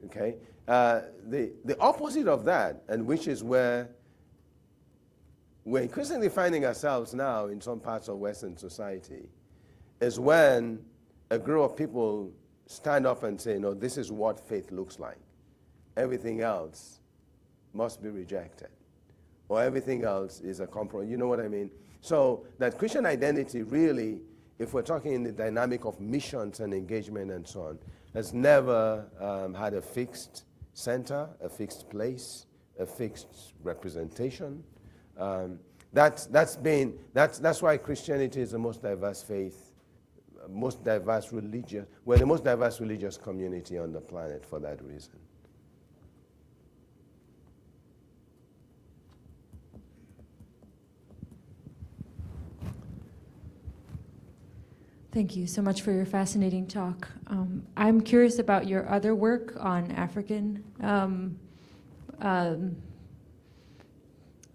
Okay? The opposite of that, and which is where we're increasingly finding ourselves now in some parts of Western society, is when a group of people stand up and say, no, this is what faith looks like. Everything else must be rejected. Or everything else is a compromise. You know what I mean? So that Christian identity really, if we're talking in the dynamic of missions and engagement and so on, has never had a fixed center, a fixed place, a fixed representation. That's why Christianity is the most diverse faith, most diverse religious, we're the most diverse religious community on the planet for that reason. Thank you so much for your fascinating talk. I'm curious about your other work on African,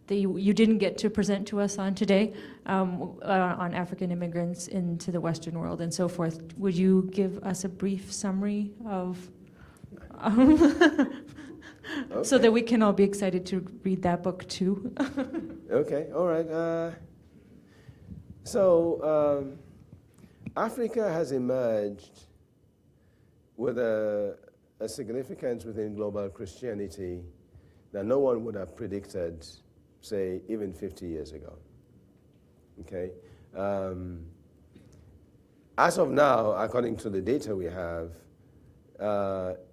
that you didn't get to present to us on today, on African immigrants into the Western world and so forth. Would you give us a brief summary of, so that we can all be excited to read that book too? Okay, all right. So Africa has emerged with a significance within global Christianity that no one would have predicted, say, even 50 years ago. Okay? As of now, according to the data we have,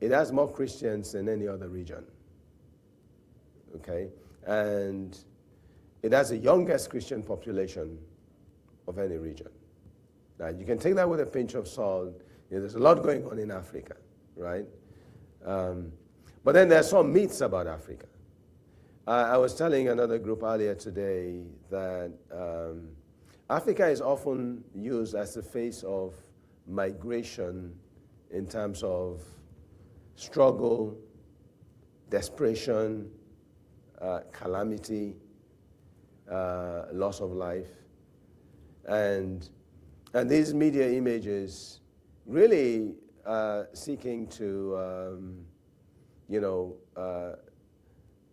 it has more Christians than any other region. Okay? And it has the youngest Christian population of any region. Now, you can take that with a pinch of salt. There's a lot going on in Africa, right? But then there are some myths about Africa. I was telling another group earlier today that Africa is often used as the face of migration in terms of struggle, desperation, calamity, loss of life. And these media images really seeking to,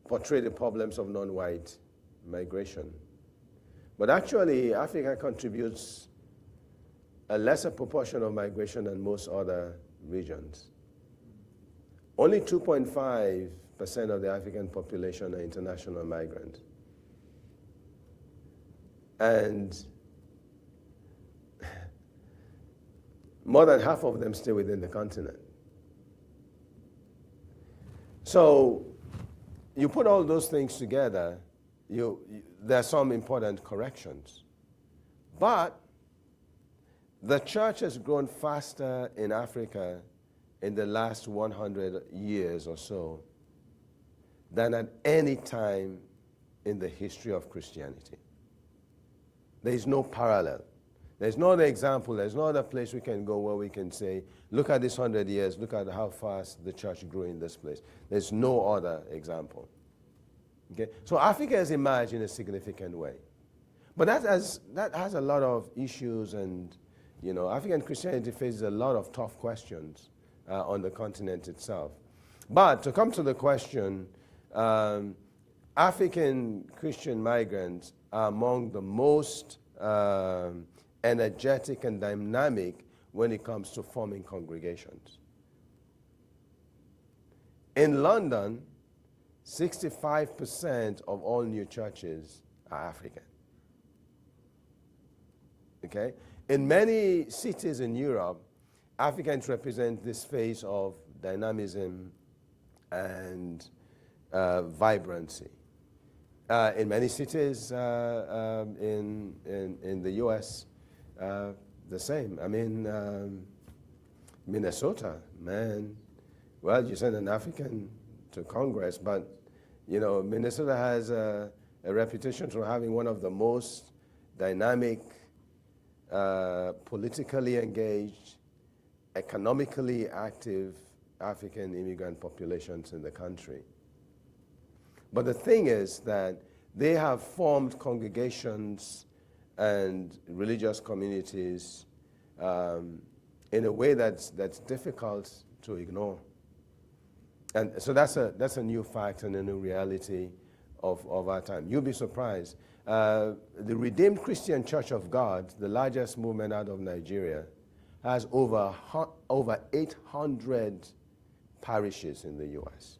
portray the problems of non-white migration. But actually, Africa contributes a lesser proportion of migration than most other regions. Only 2.5% of the African population are international migrants. And more than half of them stay within the continent. So you put all those things together, there are some important corrections. But the church has grown faster in Africa in the last 100 years or so than at any time in the history of Christianity. There is no parallel. There's no other example, there's no other place we can go where we can say, look at this 100 years, look at how fast the church grew in this place. There's no other example. Okay? So Africa has emerged in a significant way. But that has a lot of issues, and African Christianity faces a lot of tough questions on the continent itself. But to come to the question, African Christian migrants are among the most energetic and dynamic when it comes to forming congregations. In London, 65% of all new churches are African. Okay? In many cities in Europe, Africans represent this phase of dynamism and vibrancy. In many cities in the U.S., the same. I mean, Minnesota, man. Well, you send an African to Congress, but Minnesota has a reputation for having one of the most dynamic, politically engaged, economically active African immigrant populations in the country. But the thing is that they have formed congregations and religious communities in a way that's difficult to ignore. And so that's a new fact and a new reality of our time. You'll be surprised. The Redeemed Christian Church of God, the largest movement out of Nigeria, has over 800 parishes in the U.S.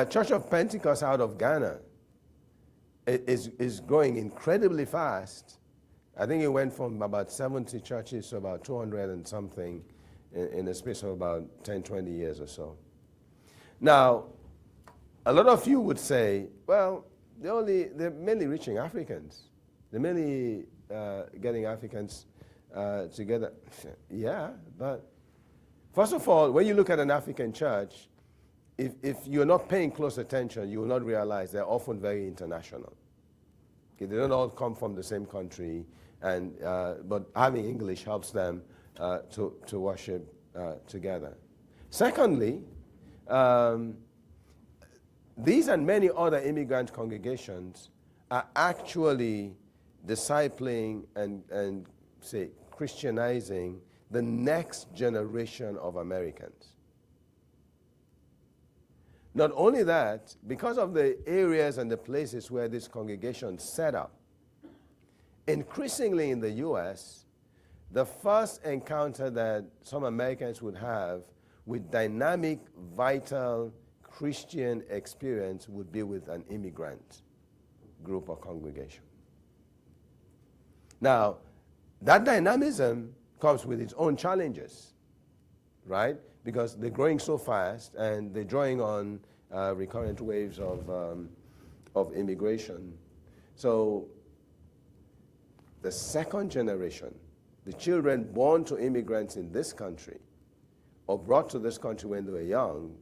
Church of Pentecost out of Ghana is growing incredibly fast. I think it went from about 70 churches to about 200 and something in a space of about 10, 20 years or so. Now, a lot of you would say, well, they're mainly reaching Africans. They're mainly getting Africans together. Yeah, but first of all, when you look at an African church, if you're not paying close attention, you will not realize they're often very international. Okay, they don't all come from the same country, but having English helps them to worship together. Secondly, these and many other immigrant congregations are actually discipling and say Christianizing the next generation of Americans. Not only that, because of the areas and the places where these congregations set up, increasingly in the U.S., the first encounter that some Americans would have with dynamic, vital Christian experience would be with an immigrant group or congregation. Now, that dynamism comes with its own challenges, right? Because they're growing so fast and they're drawing on recurrent waves of immigration. So the second generation, the children born to immigrants in this country or brought to this country when they were young,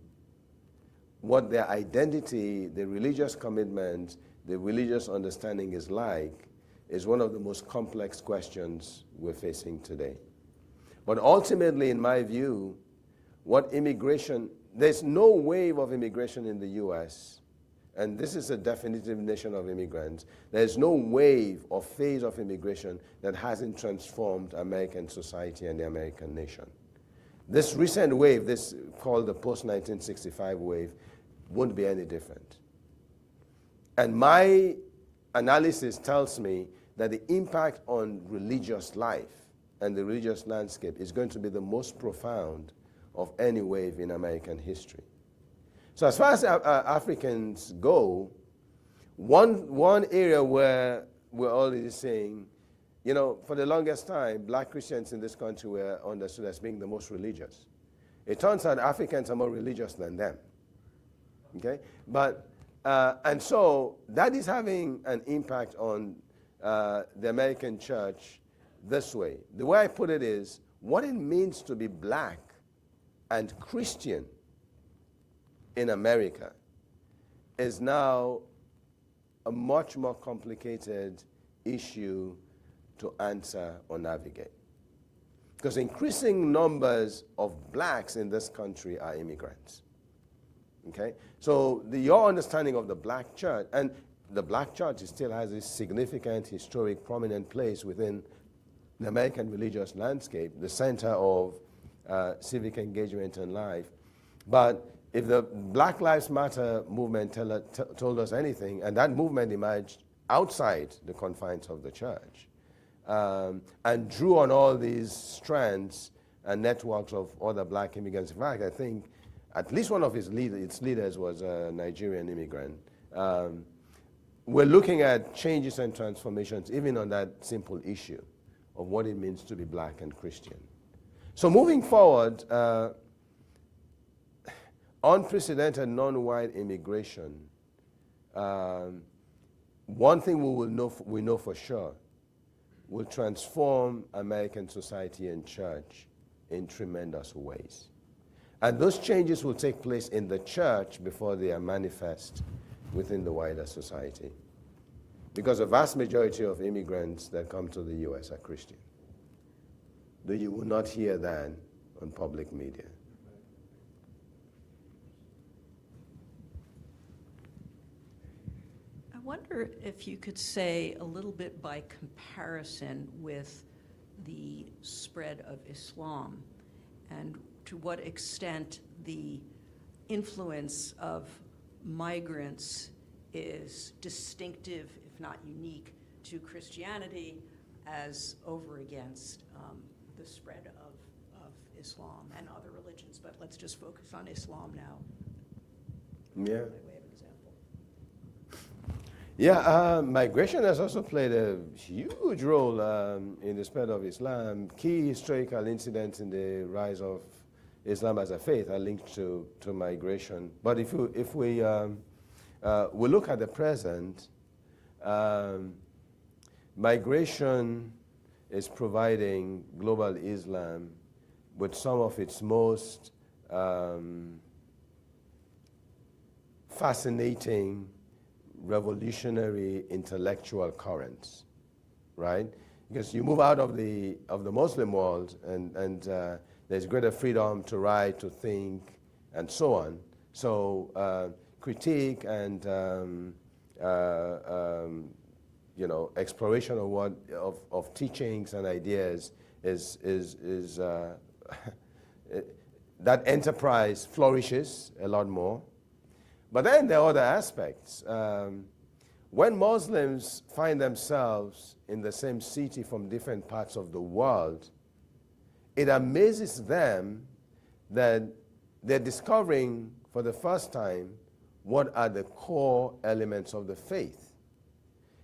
what their identity, their religious commitment, their religious understanding is like is one of the most complex questions we're facing today. But ultimately, in my view, there's no wave of immigration in the U.S., and this is a definitive nation of immigrants. There's no wave or phase of immigration that hasn't transformed American society and the American nation. This recent wave, this called the post-1965 wave, won't be any different. And my analysis tells me that the impact on religious life and the religious landscape is going to be the most profound of any wave in American history. So as far as Africans go, one area where we're already saying, you know, for the longest time, black Christians in this country were understood as being the most religious. It turns out Africans are more religious than them. Okay? But, and so that is having an impact on the American church this way. The way I put it is, what it means to be black and Christian in America is now a much more complicated issue to answer or navigate. Because increasing numbers of blacks in this country are immigrants. Okay? So your understanding of the black church, and the black church still has a significant, historic, prominent place within the American religious landscape, the center of civic engagement and life. But if the Black Lives Matter movement told us anything, and that movement emerged outside the confines of the church, and drew on all these strands and networks of other black immigrants. In fact, I think at least one of its leaders was a Nigerian immigrant. We're looking at changes and transformations even on that simple issue of what it means to be black and Christian. So moving forward, unprecedented non-white immigration, one thing we know for sure, will transform American society and church in tremendous ways. And those changes will take place in the church before they are manifest within the wider society. Because the vast majority of immigrants that come to the US are Christian. Though you will not hear that on public media. I wonder if you could say a little bit by comparison with the spread of Islam and to what extent the influence of migrants is distinctive, if not unique, to Christianity as over against the spread of Islam and other religions. But let's just focus on Islam now. Yeah. By way of example. Yeah, migration has also played a huge role in the spread of Islam. Key historical incidents in the rise of Islam as a faith are linked to migration. But if we look at the present, migration is providing global Islam with some of its most fascinating, revolutionary intellectual currents, right? Because you move out of the Muslim world and there's greater freedom to write, to think, and so on. So critique and exploration of teachings and ideas is that enterprise flourishes a lot more. But then there are other aspects. When Muslims find themselves in the same city from different parts of the world, it amazes them that they're discovering for the first time what are the core elements of the faith.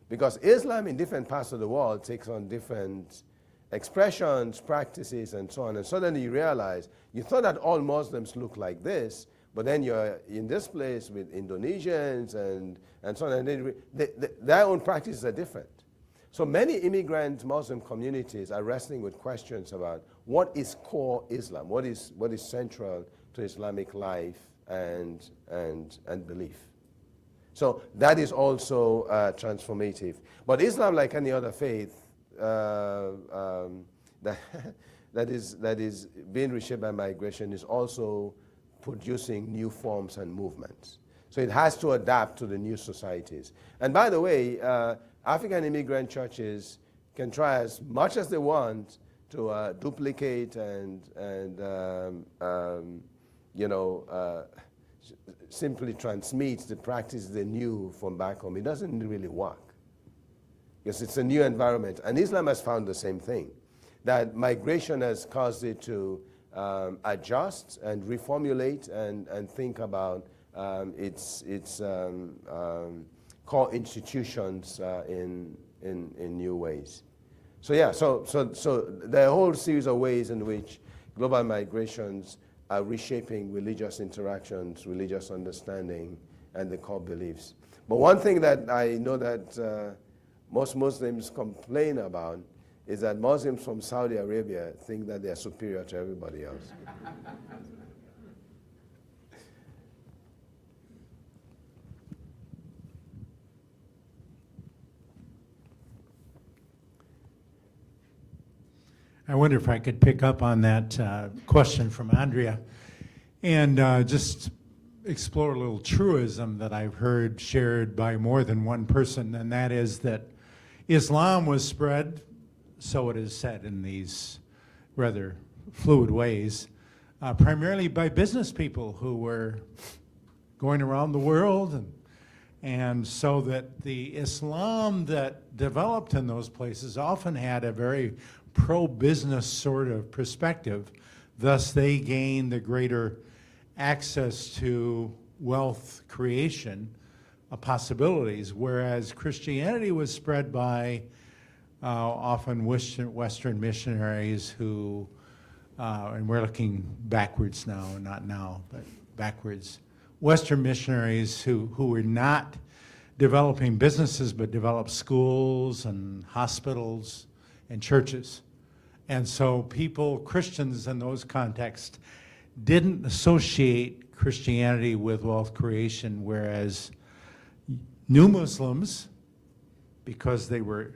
Because Islam in different parts of the world takes on different expressions, practices, and so on. And suddenly you realize, you thought that all Muslims look like this, but then you're in this place with Indonesians and so on, and their own practices are different. So many immigrant Muslim communities are wrestling with questions about what is core Islam, what is central to Islamic life and belief. So that is also transformative. But Islam, like any other faith, that is being reshaped by migration, is also producing new forms and movements. So it has to adapt to the new societies. And by the way, African immigrant churches can try as much as they want to duplicate and simply transmit the practice they knew from back home. It doesn't really work because it's a new environment. And Islam has found the same thing, that migration has caused it to adjust and reformulate and think about its core institutions in new ways. So yeah, so there are a whole series of ways in which global migrations are reshaping religious interactions, religious understanding, and the core beliefs. But one thing that I know that most Muslims complain about is that Muslims from Saudi Arabia think that they are superior to everybody else. I wonder if I could pick up on that question from Andrea and just explore a little truism that I've heard shared by more than one person, and that is that Islam was spread, so it is said in these rather fluid ways, primarily by business people who were going around the world, and so that the Islam that developed in those places often had a very pro-business sort of perspective. Thus, they gained the greater access to wealth creation possibilities, whereas Christianity was spread by often Western missionaries who, and we're looking backwards now, not now, but backwards, Western missionaries who were not developing businesses but developed schools and hospitals and churches. And so people, Christians in those contexts, didn't associate Christianity with wealth creation, whereas new Muslims, because they were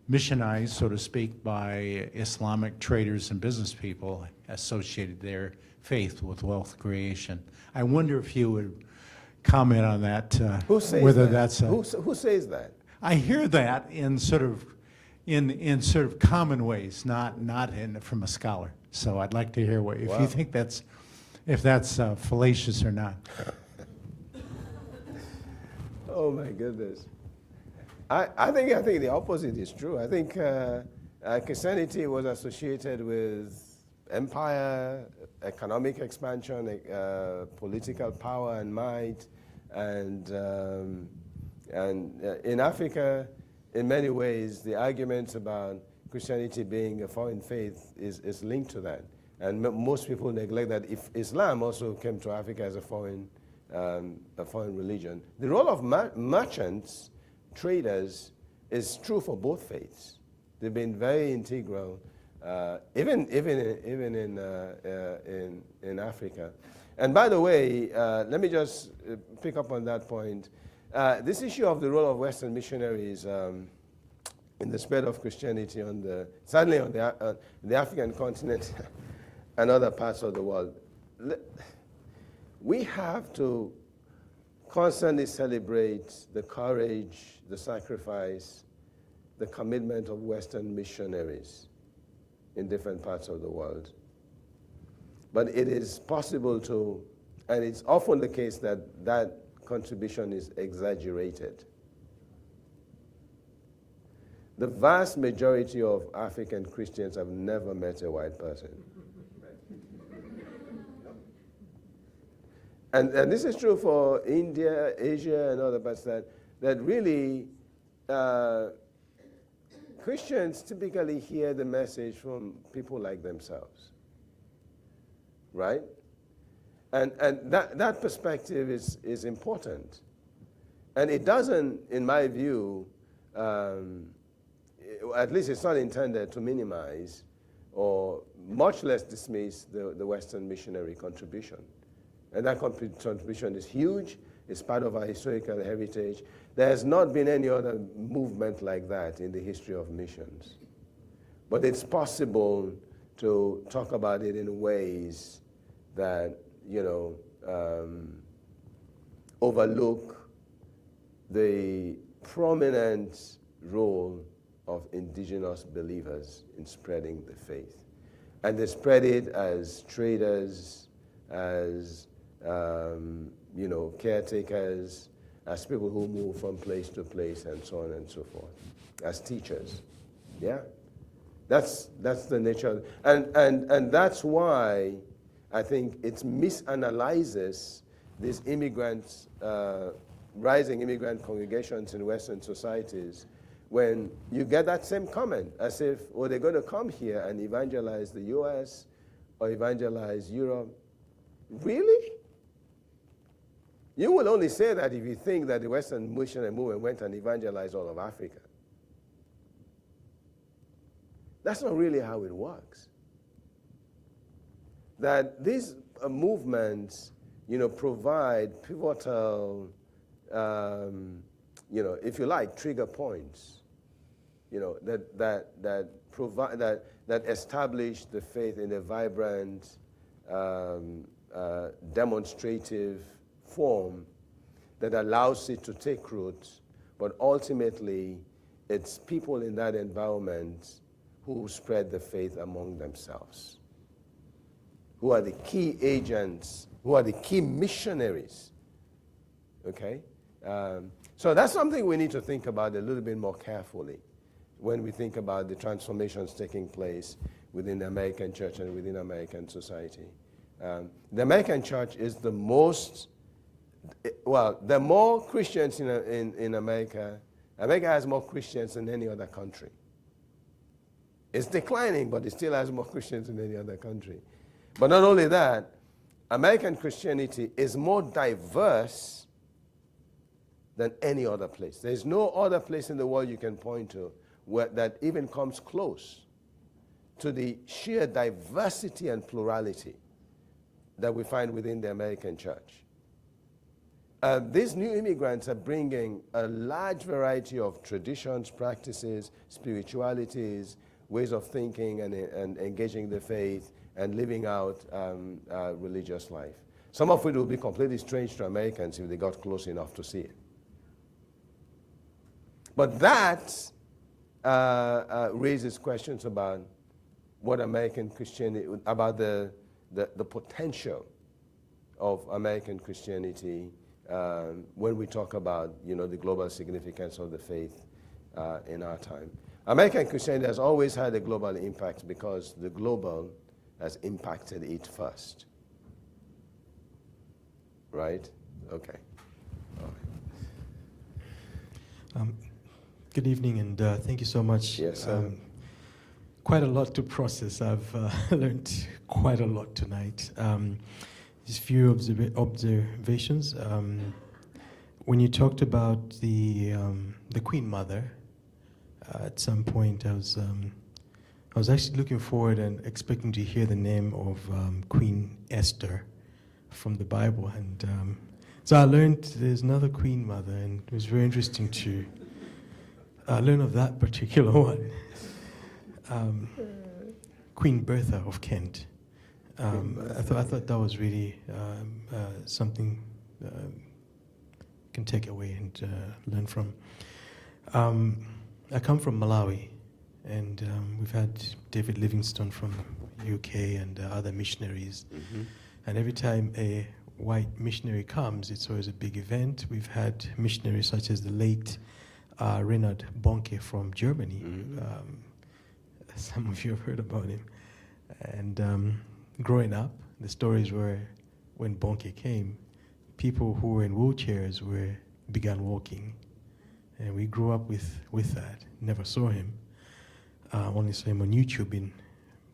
missionized, so to speak, by Islamic traders and business people, associated their faith with wealth creation. I wonder if you would comment on that. Who says whether that? That's a, who says that? I hear that in sort of common ways, not from a scholar. So I'd like to hear what if Wow. you think that's fallacious or not. Oh my goodness. I think the opposite is true. I think Christianity was associated with empire, economic expansion, political power and might, and in Africa, in many ways, the argument about Christianity being a foreign faith is linked to that. And most people neglect that if Islam also came to Africa as a foreign religion. The role of merchants, traders, is true for both faiths. They've been very integral, even in Africa. And by the way, let me just pick up on that point. This issue of the role of Western missionaries in the spread of Christianity certainly on the African continent and other parts of the world, we have to constantly celebrate the courage, the sacrifice, the commitment of Western missionaries in different parts of the world. But it is possible to, and it's often the case that that contribution is exaggerated. The vast majority of African Christians have never met a white person. And this is true for India, Asia, and other parts that really Christians typically hear the message from people like themselves, right? And that perspective is important. And it doesn't, in my view, at least it's not intended to minimize or much less dismiss the Western missionary contribution. And that contribution is huge. It's part of our historical heritage. There has not been any other movement like that in the history of missions. But it's possible to talk about it in ways that, overlook the prominent role of indigenous believers in spreading the faith. And they spread it as traders, as caretakers, as people who move from place to place, and so on and so forth, as teachers. Yeah, that's the nature, and that's why I think it misanalyzes these immigrants, rising immigrant congregations in Western societies, when you get that same comment, as if, oh, they're going to come here and evangelize the US or evangelize Europe. Really? You will only say that if you think that the Western missionary movement went and evangelized all of Africa. That's not really how it works. That these movements, provide pivotal, if you like, trigger points, that establish the faith in a vibrant, demonstrative form that allows it to take root, but ultimately it's people in that environment who spread the faith among themselves, who are the key agents, who are the key missionaries, okay? So that's something we need to think about a little bit more carefully when we think about the transformations taking place within the American church and within American society. The American church is the most, there are more Christians in America. America has more Christians than any other country. It's declining, but it still has more Christians than any other country. But not only that, American Christianity is more diverse than any other place. There's no other place in the world you can point to that even comes close to the sheer diversity and plurality that we find within the American church. These new immigrants are bringing a large variety of traditions, practices, spiritualities, ways of thinking and engaging the faith and living out religious life. Some of it will be completely strange to Americans if they got close enough to see it. But that raises questions about what American Christianity, about the potential of American Christianity when we talk about, the global significance of the faith in our time. American Christianity has always had a global impact because the global has impacted it first. Right? Okay. All right. Good evening, and thank you so much. Yes. Quite a lot to process. I've learned quite a lot tonight. Just a few observations. When you talked about the Queen Mother, at some point I was actually looking forward and expecting to hear the name of Queen Esther from the Bible, and so I learned there's another Queen Mother, and it was very interesting to learn of that particular one. Queen Bertha of Kent. I thought that was really something you can take away and learn from. I come from Malawi, and we've had David Livingstone from UK and other missionaries. Mm-hmm. And every time a white missionary comes, it's always a big event. We've had missionaries such as the late Reinhard Bonke from Germany. Mm-hmm. Some of you have heard about him. And growing up, the stories were when Bonke came, people who were in wheelchairs began walking. And we grew up with that. Never saw him. Only saw him on YouTube in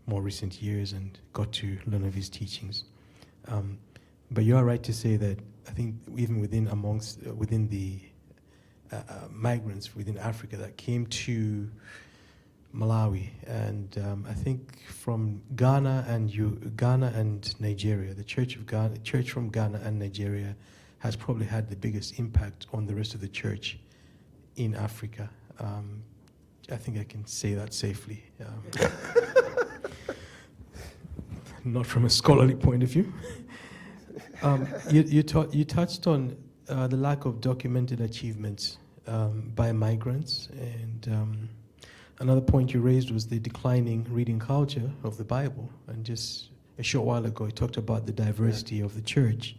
more recent years and got to learn of his teachings. But you are right to say that I think even within the migrants within Africa that came to Malawi, and I think from Ghana and Nigeria, the church from Ghana and Nigeria has probably had the biggest impact on the rest of the church in Africa. I think I can say that safely. Not from a scholarly point of view. You touched on the lack of documented achievements by migrants, and another point you raised was the declining reading culture of the Bible. And just a short while ago, you talked about the diversity of the church.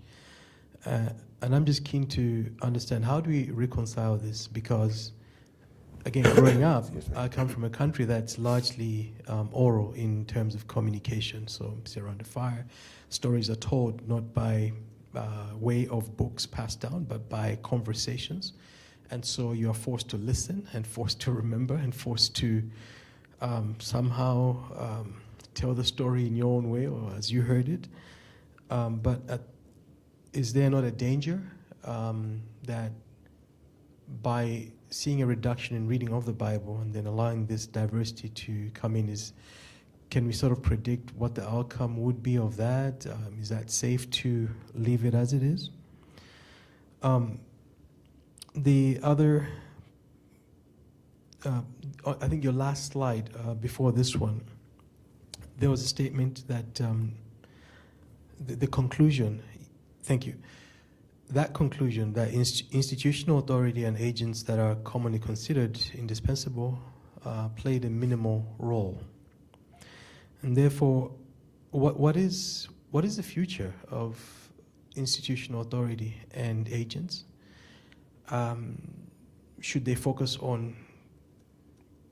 And I'm just keen to understand, how do we reconcile this? Because, again, growing up, I come from a country that's largely oral in terms of communication. So, around the fire, stories are told not by way of books passed down, but by conversations. And so you are forced to listen and forced to remember and forced to somehow tell the story in your own way or as you heard it. But is there not a danger that by seeing a reduction in reading of the Bible and then allowing this diversity to come in, can we sort of predict what the outcome would be of that? Is that safe to leave it as it is? The other, I think your last slide before this one, there was a statement that the conclusion, thank you, that conclusion that institutional authority and agents that are commonly considered indispensable played a minimal role. And therefore, what is the future of institutional authority and agents? Should they focus on,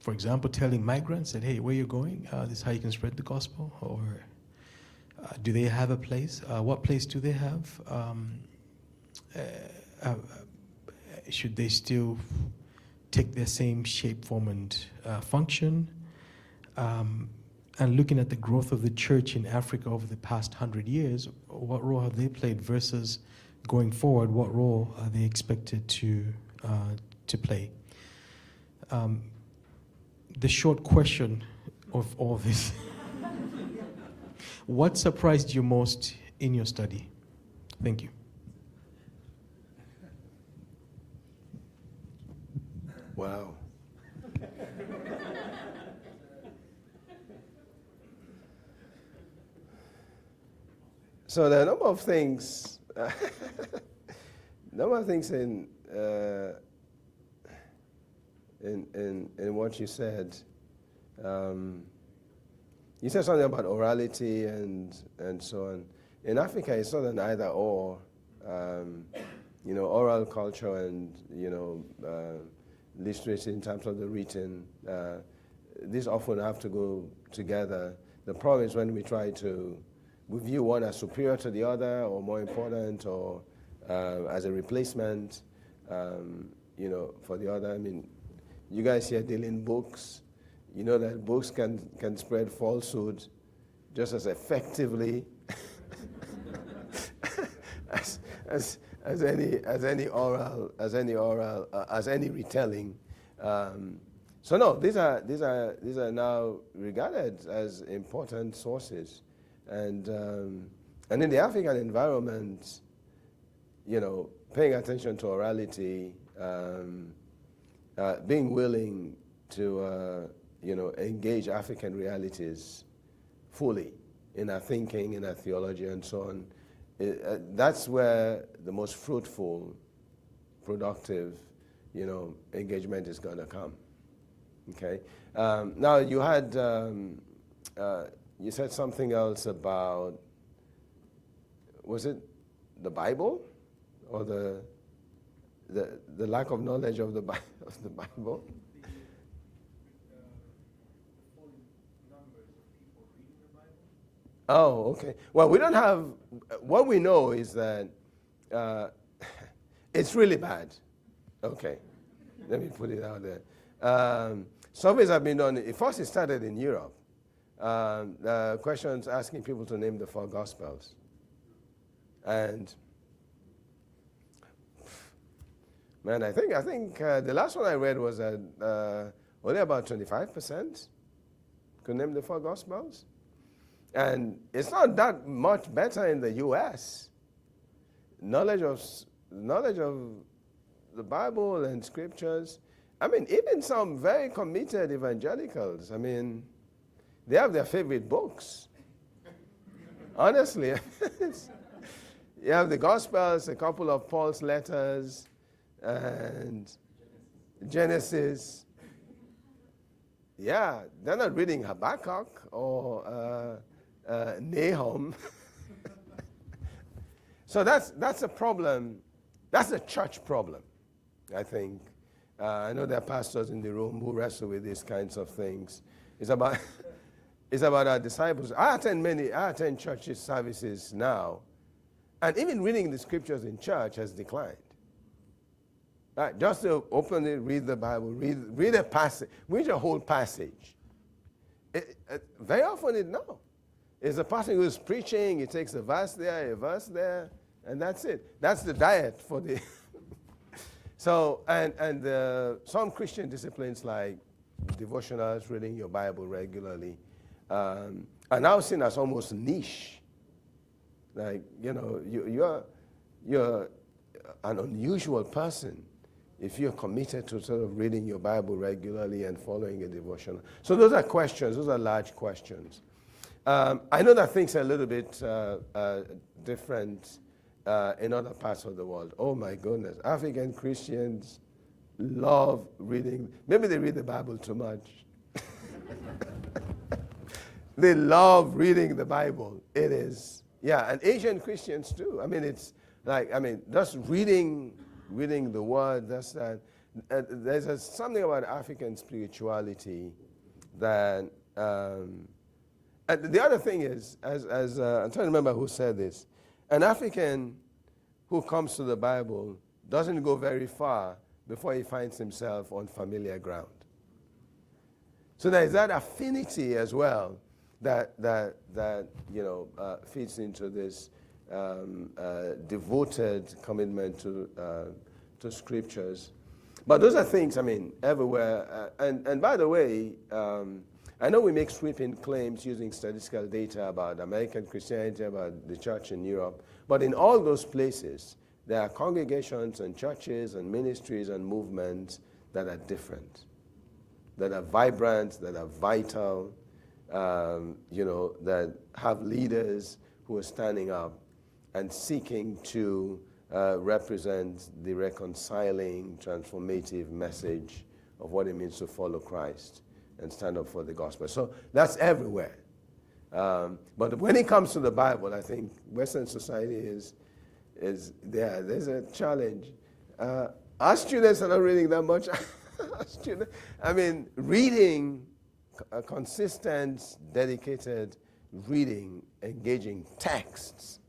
for example, telling migrants that, hey, where you're going, this is how you can spread the gospel? Or do they have a place? What place do they have? Should they still take their same shape, form, and function? And looking at the growth of the church in Africa over the past 100 years, what role have they played versus going forward, what role are they expected to play? The short question of all this, what surprised you most in your study? Thank you. Wow. So there are a number of things, in what you said. You said something about orality and so on. In Africa, it's not an either or. Oral culture and literacy in terms of the written. These often have to go together. The problem is when we view one as superior to the other, or more important, or as a replacement, for the other. I mean, you guys here deal in books. You know that books can spread falsehood just as effectively as any retelling. So no, these are now regarded as important sources. And in the African environment, paying attention to orality, being willing to, engage African realities fully in our thinking, in our theology, and so on, that's where the most fruitful, productive, engagement is going to come. Okay. Now you had. You said something else about, was it the Bible or the lack of knowledge of the Bible? Oh, okay. Well, we don't have, what we know is that it's really bad. Okay, let me put it out there. Surveys have been done, first it started in Europe. Questions asking people to name the 4 Gospels. And, man, I think the last one I read was that only about 25% could name the 4 Gospels. And it's not that much better in the U.S. Knowledge of the Bible and scriptures. I mean, even some very committed evangelicals, I mean, they have their favorite books. Honestly. You have the Gospels, a couple of Paul's letters, and Genesis. Yeah, they're not reading Habakkuk or Nahum. So that's a problem. That's a church problem, I think. I know there are pastors in the room who wrestle with these kinds of things. It's about our disciples. I attend church services now, and even reading the scriptures in church has declined. Right? Just to open it, read the Bible, read a passage, read a whole passage. Very often, no. It's a person who's preaching, he takes a verse there, and that's it. That's the diet for the... So, some Christian disciplines like devotionals, reading your Bible regularly, are now seen as almost niche. Like, you're an unusual person if you're committed to sort of reading your Bible regularly and following a devotional. So those are questions, those are large questions. I know that things are a little bit different in other parts of the world. Oh my goodness, African Christians love reading. Maybe they read the Bible too much. They love reading the Bible. It is, yeah, and Asian Christians too. I mean, it's like, just reading the Word. That's that. There's something about African spirituality that. And the other thing is, as I'm trying to remember who said this, an African who comes to the Bible doesn't go very far before he finds himself on familiar ground. So there is that affinity as well that feeds into this devoted commitment to scriptures. But those are things, everywhere. And by the way, I know we make sweeping claims using statistical data about American Christianity, about the church in Europe, but in all those places, there are congregations and churches and ministries and movements that are different, that are vibrant, that are vital, that have leaders who are standing up and seeking to represent the reconciling, transformative message of what it means to follow Christ and stand up for the gospel. So that's everywhere. But when it comes to the Bible, I think Western society there's a challenge. Our students are not reading that much. Reading, a consistent, dedicated reading, engaging texts.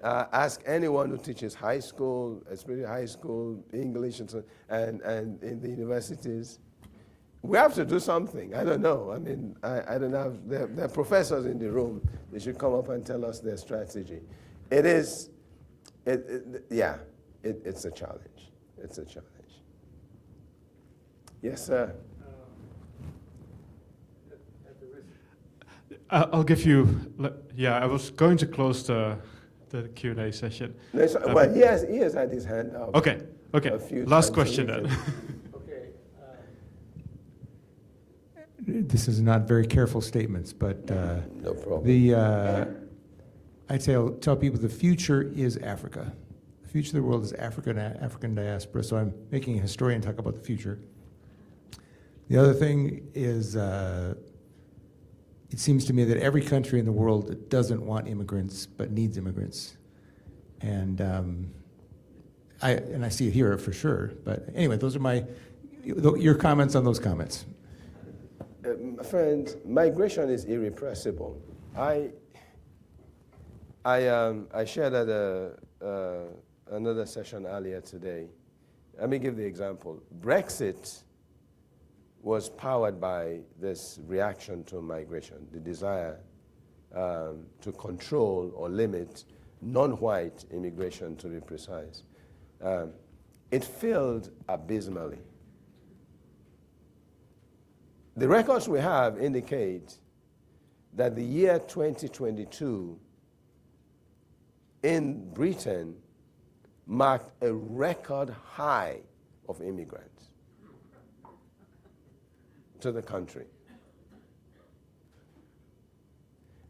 Ask anyone who teaches high school, especially high school English and in the universities. We have to do something. I don't know. I don't know. There are professors in the room. They should come up and tell us their strategy. It's a challenge. It's a challenge. Yes, sir. I'll give you. I was going to close the Q&A session. Well, he has had his hand up. Okay. Last question then. This is not very careful statements, but no problem. I tell people the future is Africa. The future of the world is Africa and African diaspora. So I'm making a historian talk about the future. The other thing is, it seems to me that every country in the world doesn't want immigrants but needs immigrants, and I see it here for sure. But anyway, those are your comments on those comments. Friends, migration is irrepressible. I shared at another session earlier today. Let me give the example. Brexit was powered by this reaction to migration, the desire to control or limit non-white immigration, to be precise. It failed abysmally. The records we have indicate that the year 2022 in Britain marked a record high of immigrants to the country.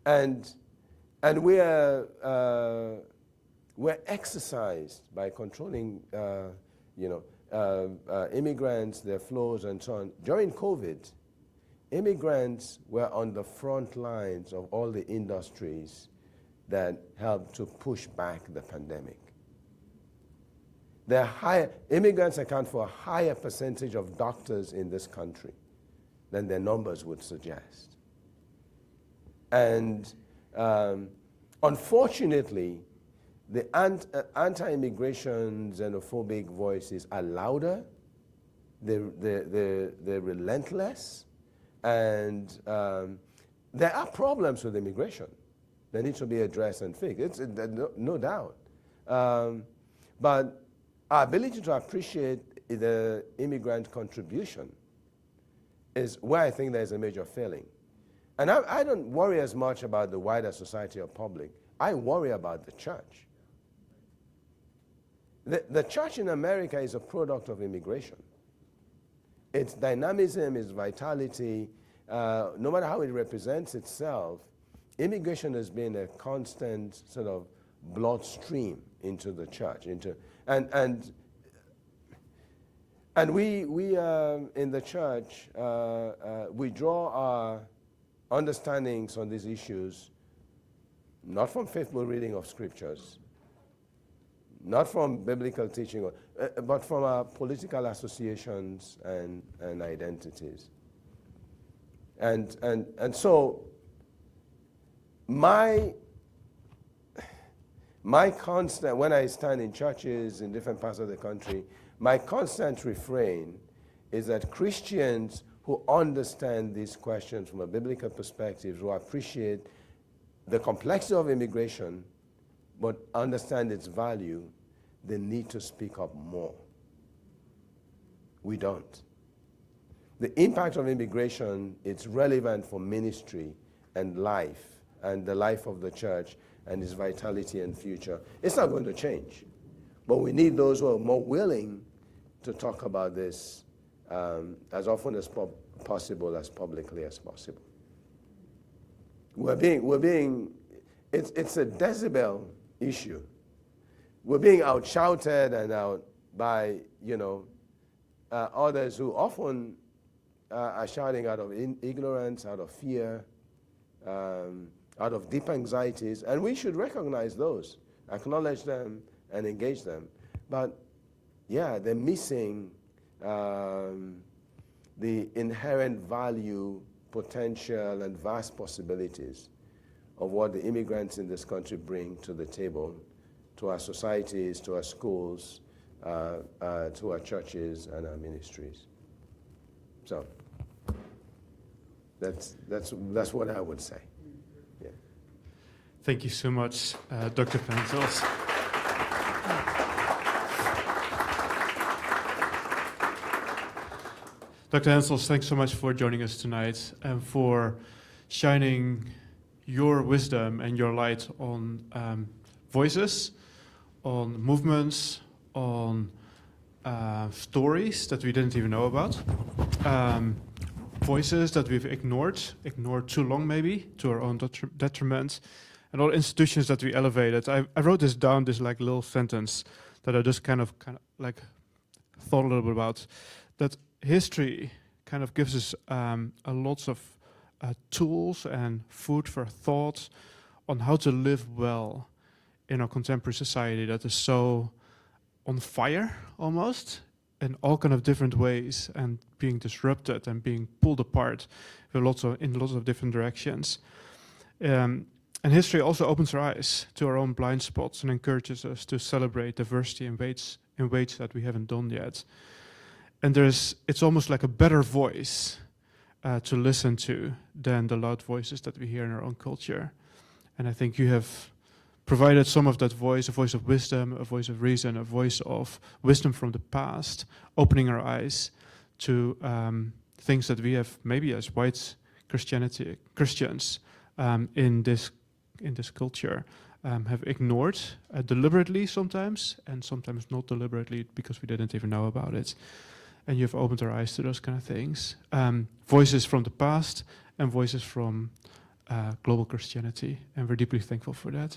And we're exercised by controlling immigrants, their flows and so on. During COVID, immigrants were on the front lines of all the industries that helped to push back the pandemic. Immigrants account for a higher percentage of doctors in this country than their numbers would suggest. And unfortunately, the anti-immigration xenophobic voices are louder, they're relentless, and there are problems with immigration. They need to be addressed and fixed, no doubt. But our ability to appreciate the immigrant contribution is where I think there's a major failing. And I don't worry as much about the wider society or public. I worry about the church. The church in America is a product of immigration. Its dynamism, its vitality, no matter how it represents itself, immigration has been a constant sort of bloodstream into the church. And we in the church, we draw our understandings on these issues not from faithful reading of scriptures, not from biblical teaching, but from our political associations and identities. And so my constant, when I stand in churches in different parts of the country, my constant refrain is that Christians who understand these questions from a biblical perspective, who appreciate the complexity of immigration, but understand its value, they need to speak up more. We don't. The impact of immigration is relevant for ministry and life, and the life of the church and its vitality and future. It's not going to change. But we need those who are more willing to talk about this as often as possible, as publicly as possible. It's a decibel issue. We're being out-shouted and out by, others who often are shouting out of ignorance, out of fear, out of deep anxieties, and we should recognize those, acknowledge them, and engage them. But yeah, they're missing the inherent value, potential, and vast possibilities of what the immigrants in this country bring to the table, to our societies, to our schools, to our churches and our ministries. So that's what I would say. Yeah. Thank you so much, Dr. Hanciles. Dr. Hanciles, thanks so much for joining us tonight and for shining your wisdom and your light on voices, on movements, on stories that we didn't even know about, voices that we've ignored too long maybe, to our own detriment, and all institutions that we elevated. I wrote this down, this like little sentence that I just kind of like thought a little bit about, that history kind of gives us a lots of tools and food for thought on how to live well in our contemporary society that is so on fire almost in all kind of different ways and being disrupted and being pulled apart in lots of different directions. And history also opens our eyes to our own blind spots and encourages us to celebrate diversity in ways that we haven't done yet. And it's almost like a better voice to listen to than the loud voices that we hear in our own culture. And I think you have provided some of that voice, a voice of wisdom, a voice of reason, a voice of wisdom from the past, opening our eyes to things that we have maybe as white Christians in this culture have ignored deliberately sometimes, and sometimes not deliberately because we didn't even know about it. And you've opened our eyes to those kind of things. Voices from the past and voices from global Christianity, and we're deeply thankful for that.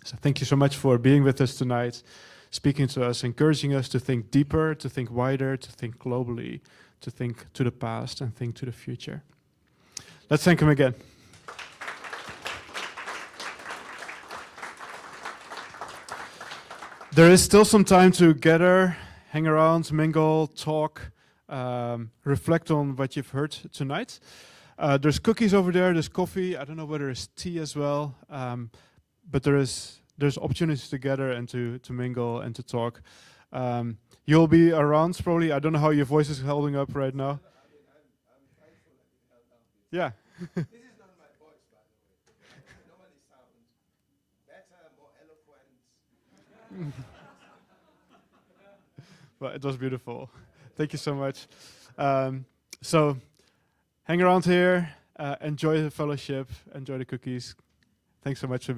So thank you so much for being with us tonight, speaking to us, encouraging us to think deeper, to think wider, to think globally, to think to the past and think to the future. Let's thank him again. There is still some time to gather, hang around, mingle, talk, reflect on what you've heard tonight. There's cookies over there, there's coffee. I don't know whether there's tea as well, but there is there's opportunities to gather and to mingle and to talk. You'll be around probably. I don't know how your voice is holding up right now. Yeah. This is not my voice, by the way. It normally sounds better, more eloquent. But it was beautiful. Thank you so much. So hang around here, enjoy the fellowship, enjoy the cookies. Thanks so much for being